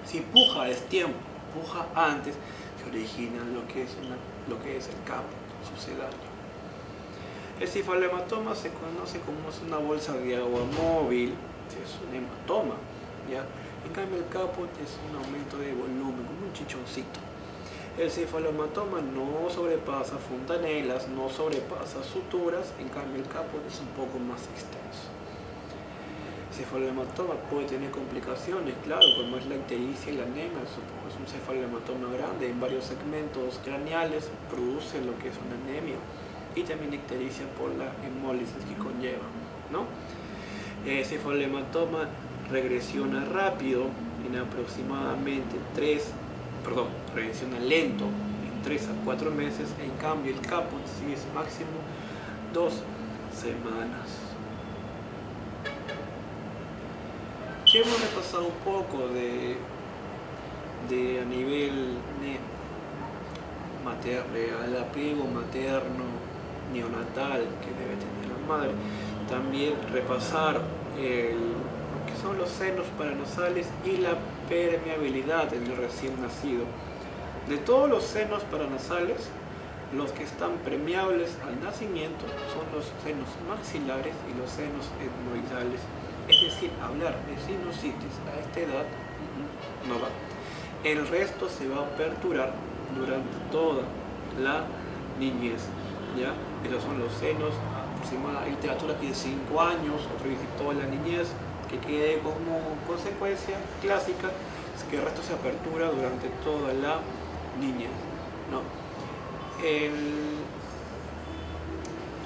Si puja es tiempo, puja antes, se origina lo que es el caput sucedáneo. El cefalohematoma se conoce como una bolsa de agua móvil, es un hematoma, ¿ya? En cambio el caput es un aumento de volumen, como un chichoncito. El cefalohematoma no sobrepasa fontanelas, no sobrepasa suturas, en cambio el caput es un poco más extenso. El cefalohematoma puede tener complicaciones, claro, como es la ictericia y la anemia. Es un cefalohematoma grande en varios segmentos craneales, produce lo que es una anemia y también ictericia por la hemólisis que conlleva, ¿no? El cefalohematoma regresiona rápido en aproximadamente regresiona lento en 3 a 4 meses, en cambio el caput sí es máximo 2 semanas. Ya hemos repasado un poco de a nivel al apego materno neonatal que debe tener la madre. También repasar lo que son los senos paranasales y la permeabilidad en el recién nacido. De todos los senos paranasales, los que están permeables al nacimiento son los senos maxilares y los senos etmoidales. Es decir, hablar de sinusitis a esta edad no va. El resto se va a aperturar durante toda la niñez, ¿ya? Esos son los senos aproximadamente. Hay literatura que dice 5 años, otro dice toda la niñez, que quede como consecuencia clásica es que el resto se apertura durante toda la niñez, ¿no?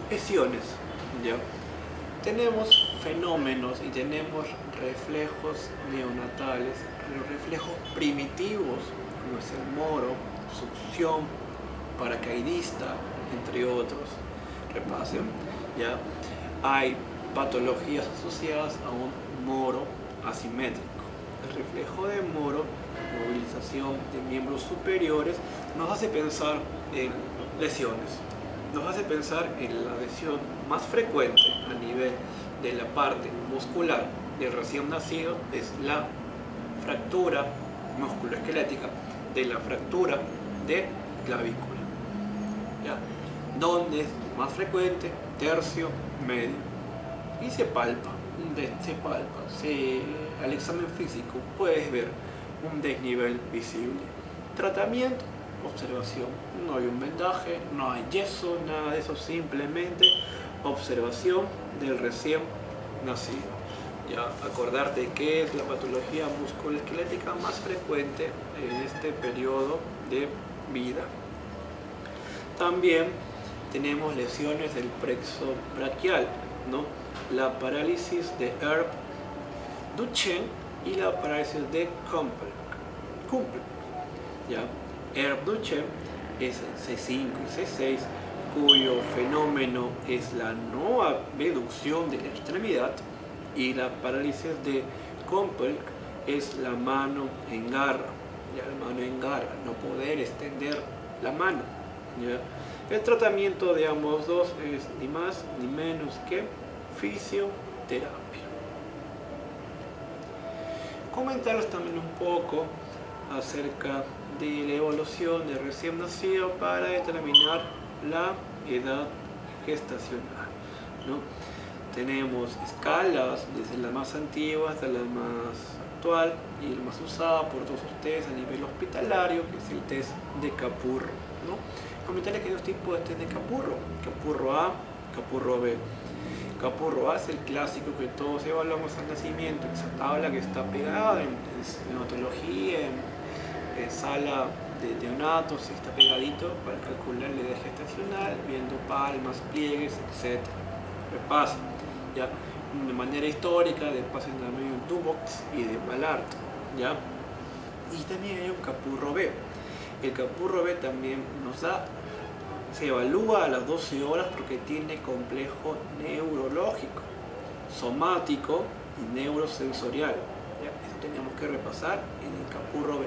Lesiones, ¿ya? tenemos fenómenos y tenemos reflejos neonatales, reflejos primitivos, como es el moro, succión, paracaidista, entre otros. Repasen, ya hay patologías asociadas a un moro asimétrico. El reflejo de moro, movilización de miembros superiores, nos hace pensar en lesiones. Nos hace pensar en la lesión más frecuente a nivel de la parte muscular del recién nacido es la fractura musculoesquelética, de la fractura de clavícula. ¿Ya? Donde es más frecuente, tercio medio. Y se palpa, al examen físico puedes ver un desnivel visible. Tratamiento, observación. No hay un vendaje, no hay yeso, nada de eso, simplemente observación del recién nacido. Ya acordarte que es la patología musculoesquelética más frecuente en este periodo de vida. También tenemos lesiones del plexo braquial, ¿no? La parálisis de Erbs-Duchenne y la parálisis de Kumple. ¿Ya? Erbs-Duchenne es el C5 y C6, cuyo fenómeno es la no abducción de la extremidad, y la parálisis de Kumple es la mano en garra, ya la mano en garra, no poder extender la mano. ¿Ya? El tratamiento de ambos dos es ni más ni menos que fisioterapia. Comentarles también un poco acerca de la evolución del recién nacido para determinar la edad gestacional, ¿no? Tenemos escalas desde la más antigua hasta la más actual y la más usada por todos ustedes a nivel hospitalario, que es el test de Capurro, ¿no? Comentarles que hay dos tipos de test de Capurro: Capurro A, Capurro B. Capurro A es el clásico que todos evaluamos al nacimiento, esa tabla que está pegada en neonatología, en sala de neonatos, está pegadito para calcular la edad gestacional, viendo palmas, pliegues, etc. Repasen, ya, de manera histórica, de también de Dubox y de Ballard, ya. Y también hay un Capurro B. El Capurro B también se evalúa a las 12 horas porque tiene complejo neurológico, somático y neurosensorial. ¿Ya? Eso teníamos que repasar en el Capurro B.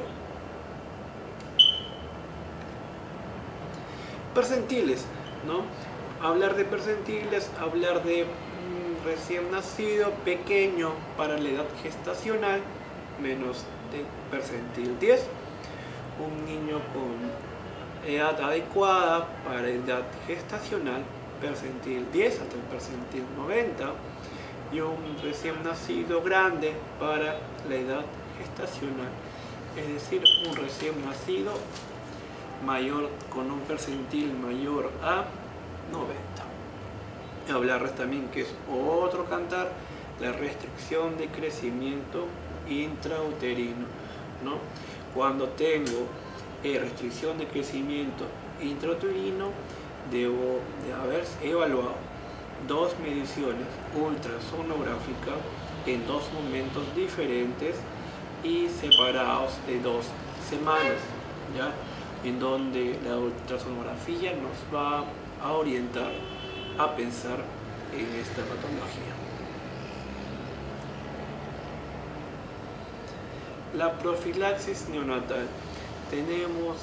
Percentiles, ¿no? Hablar de percentiles, hablar de recién nacido pequeño para la edad gestacional, menos de percentil 10. Un niño con edad adecuada para edad gestacional, percentil 10 hasta el percentil 90, y un recién nacido grande para la edad gestacional, es decir, un recién nacido mayor con un percentil mayor a 90. Hablarles también que es otro cantar la restricción de crecimiento intrauterino, ¿no? Cuando tengo restricción de crecimiento intrauterino, debo de haber evaluado 2 mediciones ultrasonográficas en 2 momentos diferentes y separados de 2 semanas, ¿ya? En donde la ultrasonografía nos va a orientar a pensar en esta patología. La profilaxis neonatal. Tenemos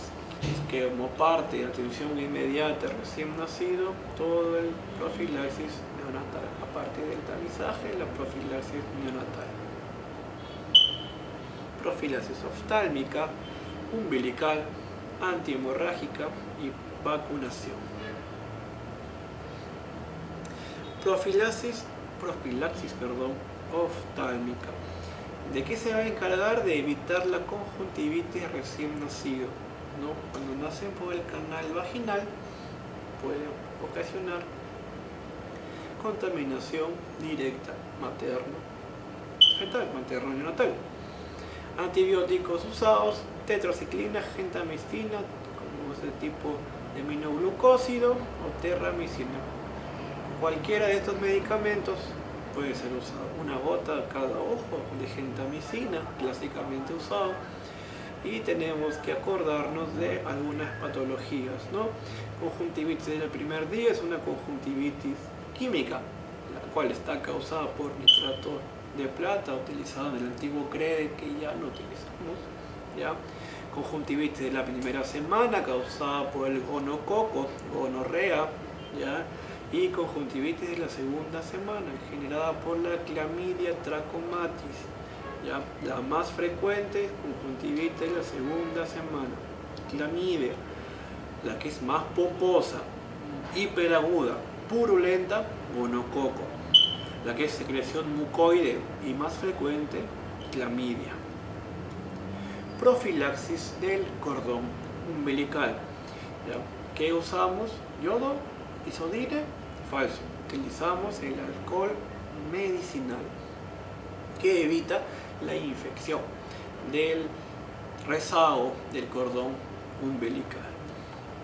que como parte de atención inmediata recién nacido, todo el profilaxis neonatal, aparte del tamizaje, la profilaxis neonatal. Profilaxis oftálmica, umbilical, antihemorrágica y vacunación. Profilaxis oftálmica. ¿De qué se va a encargar? De evitar la conjuntivitis recién nacido, ¿no? Cuando nacen por el canal vaginal puede ocasionar contaminación directa materno-fetal, materno-neonatal. Antibióticos usados: tetraciclina, gentamicina, como es el tipo de aminoglucósido, o terramicina. Cualquiera de estos medicamentos puede ser usado una gota a cada ojo de gentamicina, clásicamente usado. Y tenemos que acordarnos de algunas patologías, ¿no? Conjuntivitis del primer día es una conjuntivitis química, la cual está causada por nitrato de plata utilizado en el antiguo CREDE que ya no utilizamos, ¿ya? Conjuntivitis de la primera semana causada por el gonococo, gonorrea, ¿ya? Y conjuntivitis de la segunda semana generada por la clamidia trachomatis, ¿ya? La más frecuente, conjuntivitis de la segunda semana, clamidia, la que es más pomposa, hiperaguda, purulenta, gonococo, la que es secreción mucoide y más frecuente, clamidia. Profilaxis del cordón umbilical, ¿ya? ¿Qué usamos? Yodo, isodine, falso. Utilizamos el alcohol medicinal que evita la infección del rezago del cordón umbilical.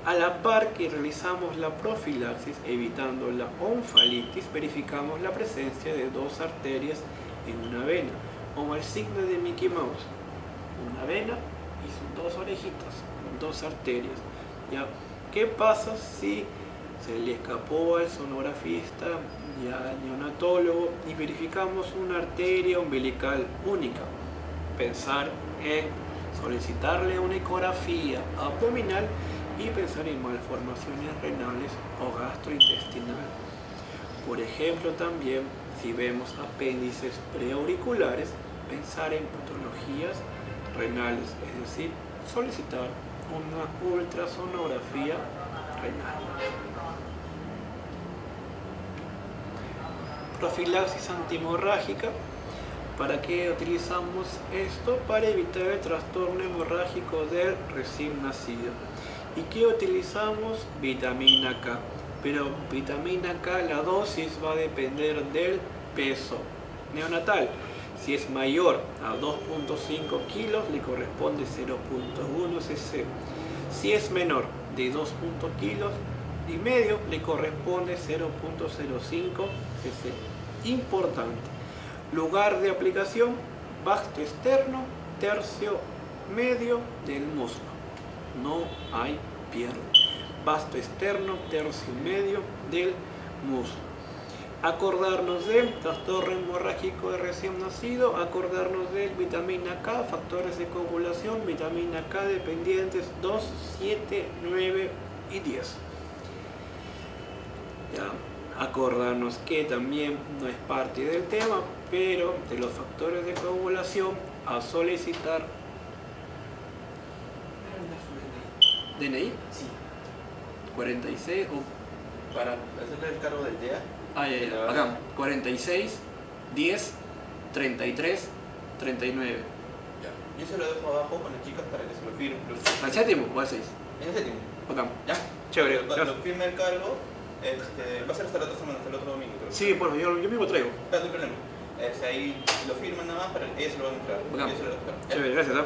A la par que realizamos la profilaxis evitando la onfalitis, verificamos la presencia de dos arterias en una vena, como el signo de Mickey Mouse, una vena y sus dos orejitas, dos arterias, ¿ya? ¿Qué pasa si se le escapó al sonografista y al neonatólogo y verificamos una arteria umbilical única? Pensar en solicitarle una ecografía abdominal y pensar en malformaciones renales o gastrointestinales. Por ejemplo, también si vemos apéndices preauriculares, pensar en patologías renales, es decir, solicitar una ultrasonografía renal. Profilaxis antihemorrágica. ¿Para qué utilizamos esto? Para evitar el trastorno hemorrágico del recién nacido. ¿Y qué utilizamos? Vitamina K. Pero vitamina K, la dosis va a depender del peso neonatal. Si es mayor a 2.5 kilos, le corresponde 0.1 cc. Si es menor de 2 kilos y medio, le corresponde 0.05 cc. Importante. Lugar de aplicación: vasto externo, tercio medio del muslo. No hay pierna. Vasto externo, tercio medio del muslo. Acordarnos del trastorno hemorrágico de recién nacido, acordarnos de vitamina K, factores de coagulación, vitamina K dependientes 2, 7, 9 y 10. Ya, acordarnos que también no es parte del tema, pero de los factores de coagulación a solicitar. ¿DNI? Sí. 46 o Para hacerle el cargo del DEA. Ah, ya, ya. Acá, 46, 10, 33, 39. Ya. Yo se lo dejo abajo con las chicas para que se lo firmen. ¿Al séptimo o al 6? En el séptimo. Acá. ¿Ya? Chévere. Cuando firme el cargo, va a ser hasta la otra semana, hasta el otro domingo. Creo. Sí, bueno, yo mismo traigo. No hay problema. Ahí lo firman nada más, pero ellos se lo van a entrar. Acá. Yo se lo dejo acá. ¿Ya? Chévere, gracias. ¿No?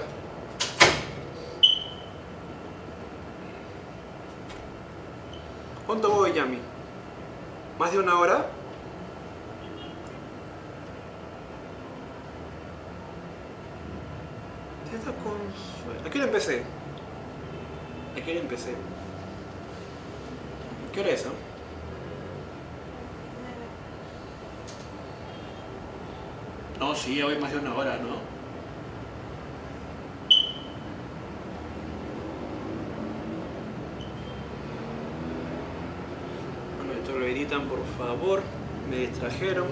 ¿Cuánto voy, Yami? ¿Más de una hora? ¿A qué hora empecé? ¿A qué hora empecé? ¿Qué hora es, no? No, sí, hoy más de una hora, ¿no? Bueno, esto lo editan, por favor. Me distrajeron.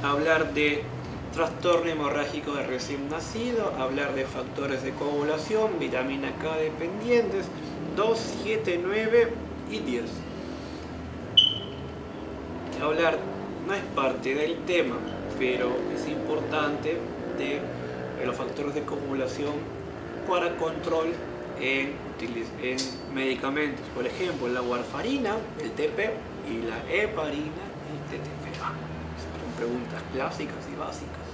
Hablar de trastorno hemorrágico de recién nacido, hablar de factores de coagulación, vitamina K dependientes, 2, 7, 9 y 10. Hablar no es parte del tema, pero es importante de los factores de coagulación para control en medicamentos. Por ejemplo, la warfarina, el TP, y la heparina, el TTP. Son preguntas clásicas y básicas.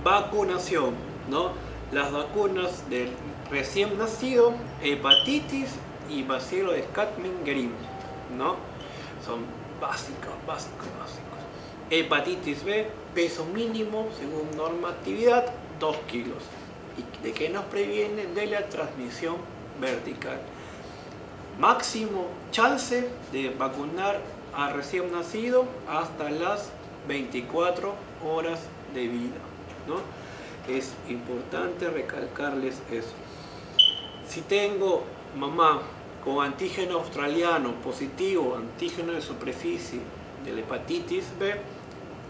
Vacunación, ¿no? las vacunas del recién nacido, hepatitis y bacilo de Guerin, ¿no? Son básicos. Hepatitis B, peso mínimo según normatividad 2 kilos. ¿Y de qué nos previene? De la transmisión vertical. Máximo chance de vacunar a recién nacido hasta las 24 horas de vida, ¿no? Es importante recalcarles eso. Si tengo mamá con antígeno australiano positivo, antígeno de superficie de la hepatitis B,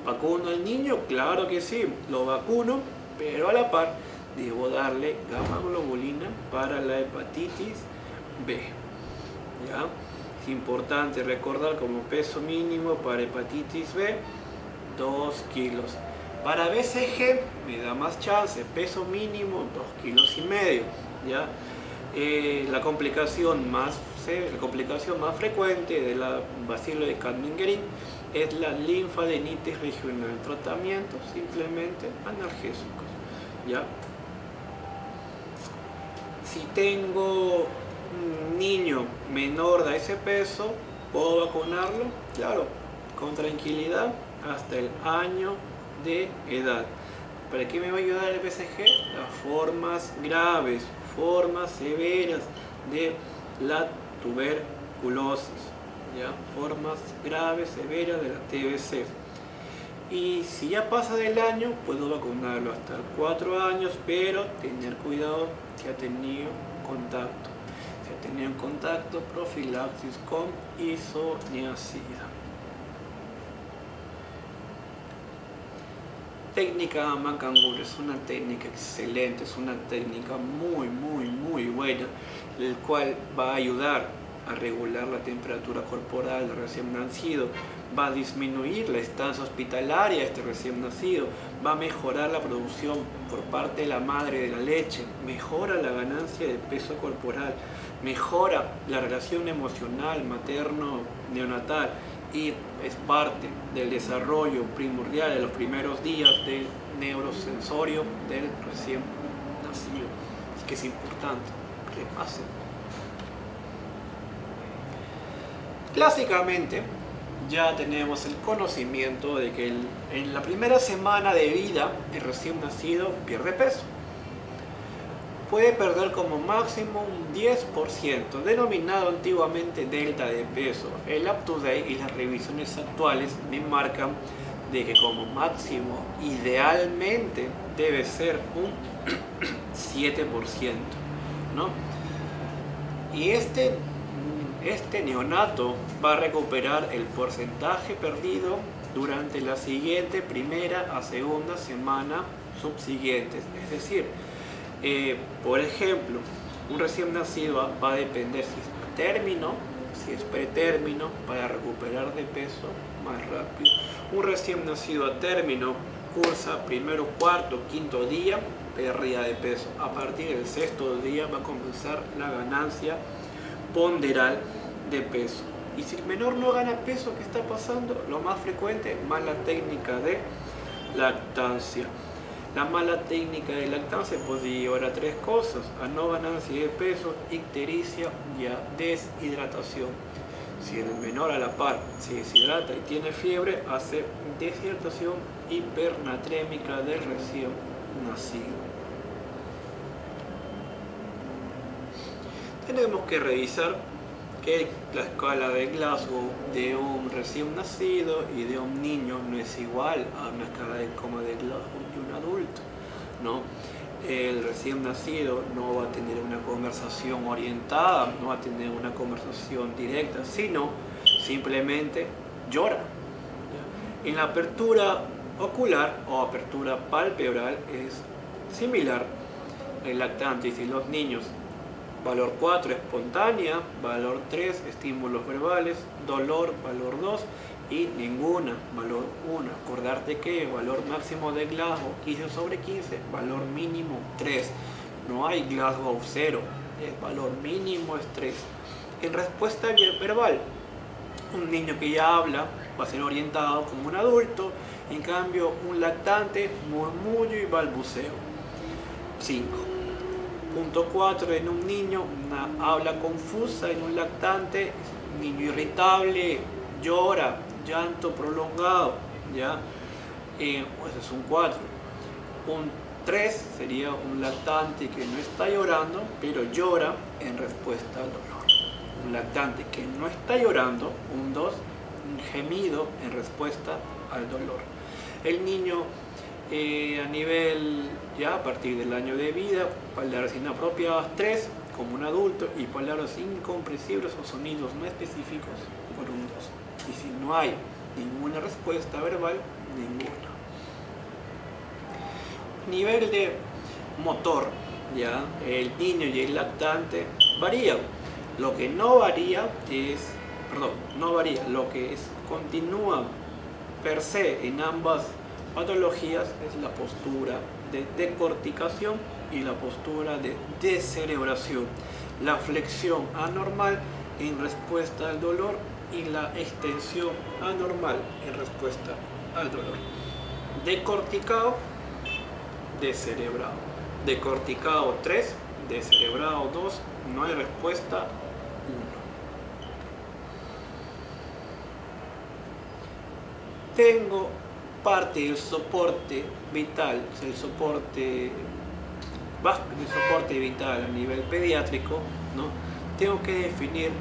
¿vacuno al niño? Claro que sí, lo vacuno, pero a la par debo darle gamma globulina para la hepatitis B. ¿Ya? Es importante recordar como peso mínimo para hepatitis B 2 kilos. Para BCG me da más chance, peso mínimo 2,5 kilos. ¿Ya? La complicación más frecuente de la bacilo de Guerin es la linfadenitis regional. Tratamiento simplemente analgésicos. ¿Ya? Si tengo un niño menor de ese peso, ¿puedo vacunarlo? Claro, con tranquilidad hasta el año de edad. ¿Para qué me va a ayudar el BCG? Las formas graves, formas severas de la tuberculosis, ¿ya? Formas graves, severas de la TBC. Y si ya pasa del año, puedo vacunarlo hasta 4 años, pero tener cuidado si ha tenido contacto. Si ha tenido contacto, profilaxis con isoniazida. Técnica Mancangur es una técnica excelente, es una técnica muy buena, el cual va a ayudar a regular la temperatura corporal del recién nacido, va a disminuir la estancia hospitalaria de este recién nacido, va a mejorar la producción por parte de la madre de la leche, mejora la ganancia de peso corporal, mejora la relación emocional materno-neonatal y es parte del desarrollo primordial de los primeros días del neurosensorio del recién nacido. Así que es importante que pasen. Clásicamente ya tenemos el conocimiento de que en la primera semana de vida el recién nacido pierde peso. Puede perder como máximo un 10%, denominado antiguamente delta de peso. El up-to-date y las revisiones actuales me marcan de que como máximo idealmente debe ser un 7%, ¿no? Y este neonato va a recuperar el porcentaje perdido durante la siguiente primera a segunda semana subsiguientes. Es decir, por ejemplo, un recién nacido va a depender si es a término, si es pretérmino, para recuperar de peso más rápido. Un recién nacido a término cursa primero, cuarto, quinto día, pérdida de peso. A partir del sexto día va a comenzar la ganancia ponderal de peso. Y si el menor no gana peso, ¿qué está pasando? Lo más frecuente, mala técnica de lactancia. La mala técnica de lactancia puede llevar a 3 cosas: a no ganancia de peso, ictericia y a deshidratación. Si el menor a la par se deshidrata y tiene fiebre, hace deshidratación hipernatrémica del recién nacido. Tenemos que revisar que la escala de Glasgow de un recién nacido y de un niño no es igual a una escala de coma de Glasgow de un adulto, ¿no? El recién nacido no va a tener una conversación orientada, no va a tener una conversación directa, sino simplemente llora. En la apertura ocular o apertura palpebral es similar. El lactante y los niños, valor 4 espontánea, valor 3 estímulos verbales, dolor valor 2 y ninguna valor 1. Acordarte que valor máximo de Glasgow 15/15, valor mínimo 3. No hay Glasgow 0, el valor mínimo es 3. En respuesta verbal, un niño que ya habla va a ser orientado como un adulto, en cambio un lactante, murmullo y balbuceo. 5. Punto 4, en un niño, una habla confusa, en un lactante, niño irritable, llora, llanto prolongado, ¿ya? Ese es un 4. Un 3 sería un lactante que no está llorando, pero llora en respuesta al dolor. Un lactante que no está llorando, un 2, un gemido en respuesta al dolor. El niño a nivel, ya a partir del año de vida, palabras inapropiadas 3, como un adulto, y palabras incomprensibles o sonidos no específicos por un 2. Y si no hay ninguna respuesta verbal, ninguna. Nivel de motor, ya el niño y el lactante varían. Lo que no varía es, lo que es continúa per se en ambas patologías es la postura de decorticación y la postura de descerebración, la flexión anormal en respuesta al dolor y la extensión anormal en respuesta al dolor. Decorticado, descerebrado. Decorticado 3, descerebrado 2, no hay respuesta 1. Tengo parte del soporte vital, el soporte vital a nivel pediátrico, ¿no? Tengo que definir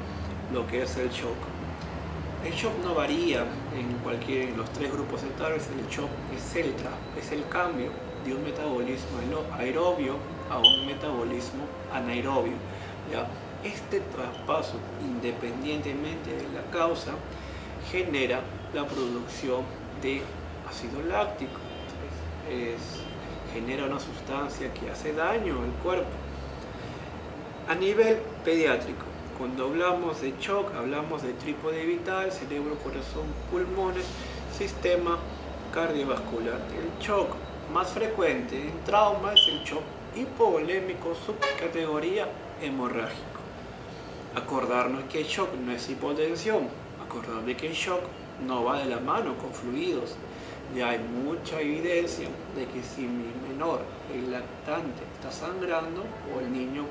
lo que es el shock. El shock no varía en los 3 grupos etarios. El shock es el cambio de un metabolismo aerobio a un metabolismo anaerobio, ¿ya? Este traspaso, independientemente de la causa, genera la producción de ácido láctico. Genera una sustancia que hace daño al cuerpo. A nivel pediátrico, cuando hablamos de shock, hablamos de trípode vital, cerebro, corazón, pulmones, sistema cardiovascular. El shock más frecuente en trauma es el shock hipovolémico, subcategoría hemorrágico. Acordarnos que el shock no es hipotensión, acordarnos que el shock no va de la mano con fluidos. Ya hay mucha evidencia de que si mi menor, el lactante, está sangrando, o el niño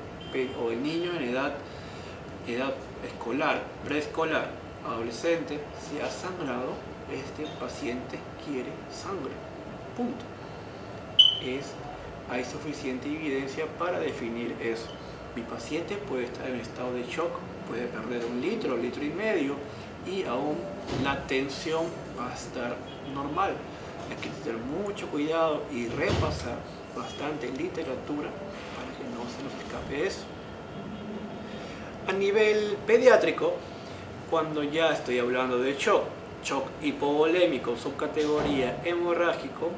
en edad escolar, preescolar, adolescente, si ha sangrado, este paciente quiere sangre. Punto. Hay suficiente evidencia para definir eso. Mi paciente puede estar en estado de shock, puede perder 1 litro, 1,5 litros, y aún la tensión va a estar normal. Hay que tener mucho cuidado y repasar bastante literatura para que no se nos escape eso. A nivel pediátrico, cuando ya estoy hablando de shock hipovolémico, subcategoría hemorrágico,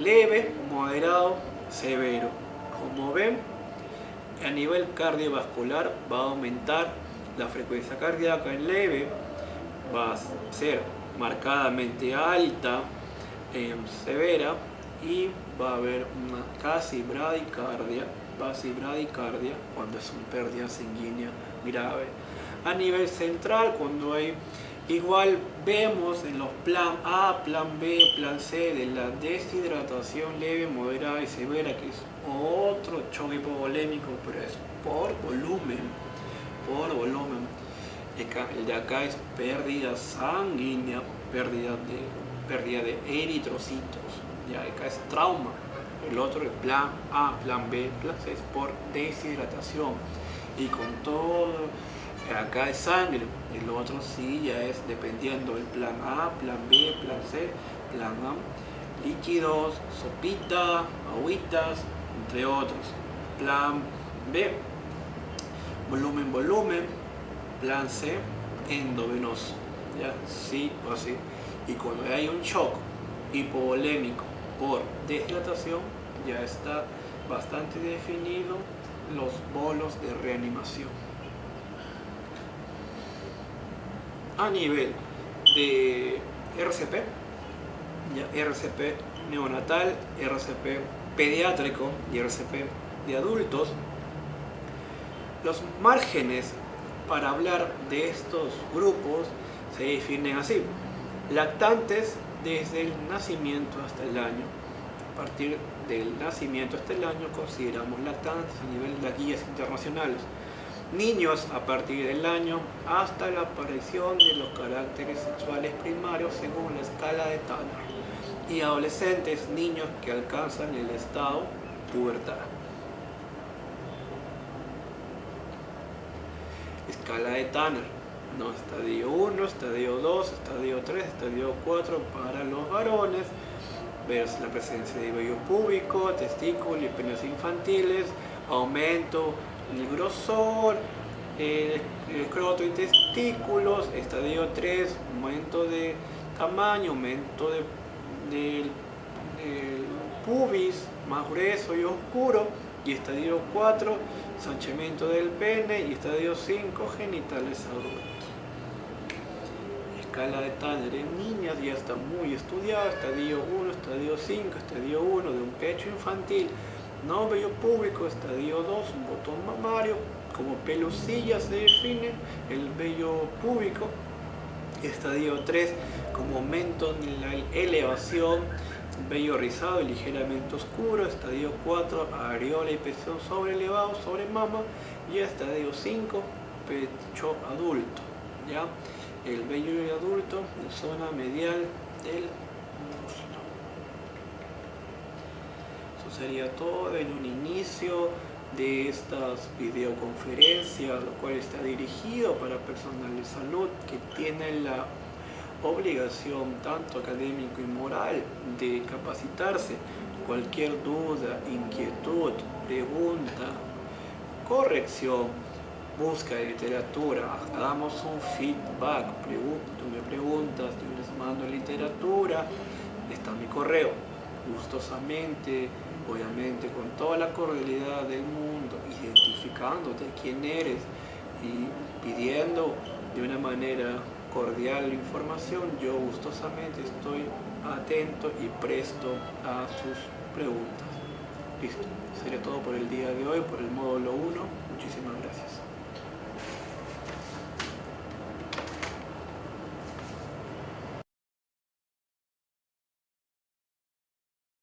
leve, moderado, severo. Como ven, a nivel cardiovascular va a aumentar la frecuencia cardíaca. En leve va a ser marcadamente alta, severa, y va a haber una casi bradicardia cuando es una pérdida sanguínea grave. A nivel central, cuando hay, igual vemos en los plan A, plan B, plan C de la deshidratación leve, moderada y severa, que es otro shock hipovolémico, pero es por volumen. El de acá es pérdida sanguínea, pérdida de eritrocitos, ya acá es trauma. El otro es plan A, plan B, plan C, es por deshidratación. Y con todo, acá es sangre. El otro sí ya es dependiendo del plan A, plan B, plan C, plan A, líquidos, sopita, agüitas, entre otros. Plan B, volumen. Plan C, endovenoso, ya sí o sí. Y cuando hay un shock hipovolémico por deshidratación, ya está bastante definido los bolos de reanimación. A nivel de RCP, ya RCP neonatal, RCP pediátrico y RCP de adultos, los márgenes para hablar de estos grupos se definen así: lactantes desde el nacimiento hasta el año a partir del nacimiento hasta el año consideramos lactantes a nivel de las guías internacionales. Niños a partir del año hasta la aparición de los caracteres sexuales primarios según la escala de Tanner. Y adolescentes, niños que alcanzan el estado pubertad. Escala de Tanner, no, estadio 1, estadio 2, estadio 3, estadio 4 para los varones. Ves la presencia de vello púbico, testículos y penes infantiles, aumento el grosor, escroto y testículos. Estadio 3, aumento de tamaño, aumento del pubis más grueso y oscuro. Y estadio 4, ensanchamiento del pene. Y estadio 5, genitales adultos. Escala de Tanner en niñas ya está muy estudiada. Estadio 1, estadio 5, estadio 1 de un pecho infantil, no vello púbico. Estadio 2, un botón mamario, como pelusilla se define el vello púbico. Estadio 3, como aumento en la elevación, vello rizado y ligeramente oscuro. Estadio 4, areola y pezón sobrelevado sobre mama. Y estadio 5, pecho adulto, ¿ya? El vello adulto en zona medial del muslo. Eso sería todo en un inicio de estas videoconferencias, lo cual está dirigido para personal de salud que tiene la obligación tanto académico y moral de capacitarse. Cualquier duda, inquietud, pregunta, corrección, busca de literatura, hagamos un feedback, tú me preguntas, yo les mando literatura, está mi correo, gustosamente, obviamente con toda la cordialidad del mundo, identificándote quién eres y pidiendo de una manera cordial la información. Yo gustosamente estoy atento y presto a sus preguntas. Listo, sería todo por el día de hoy, por el módulo 1. Muchísimas gracias.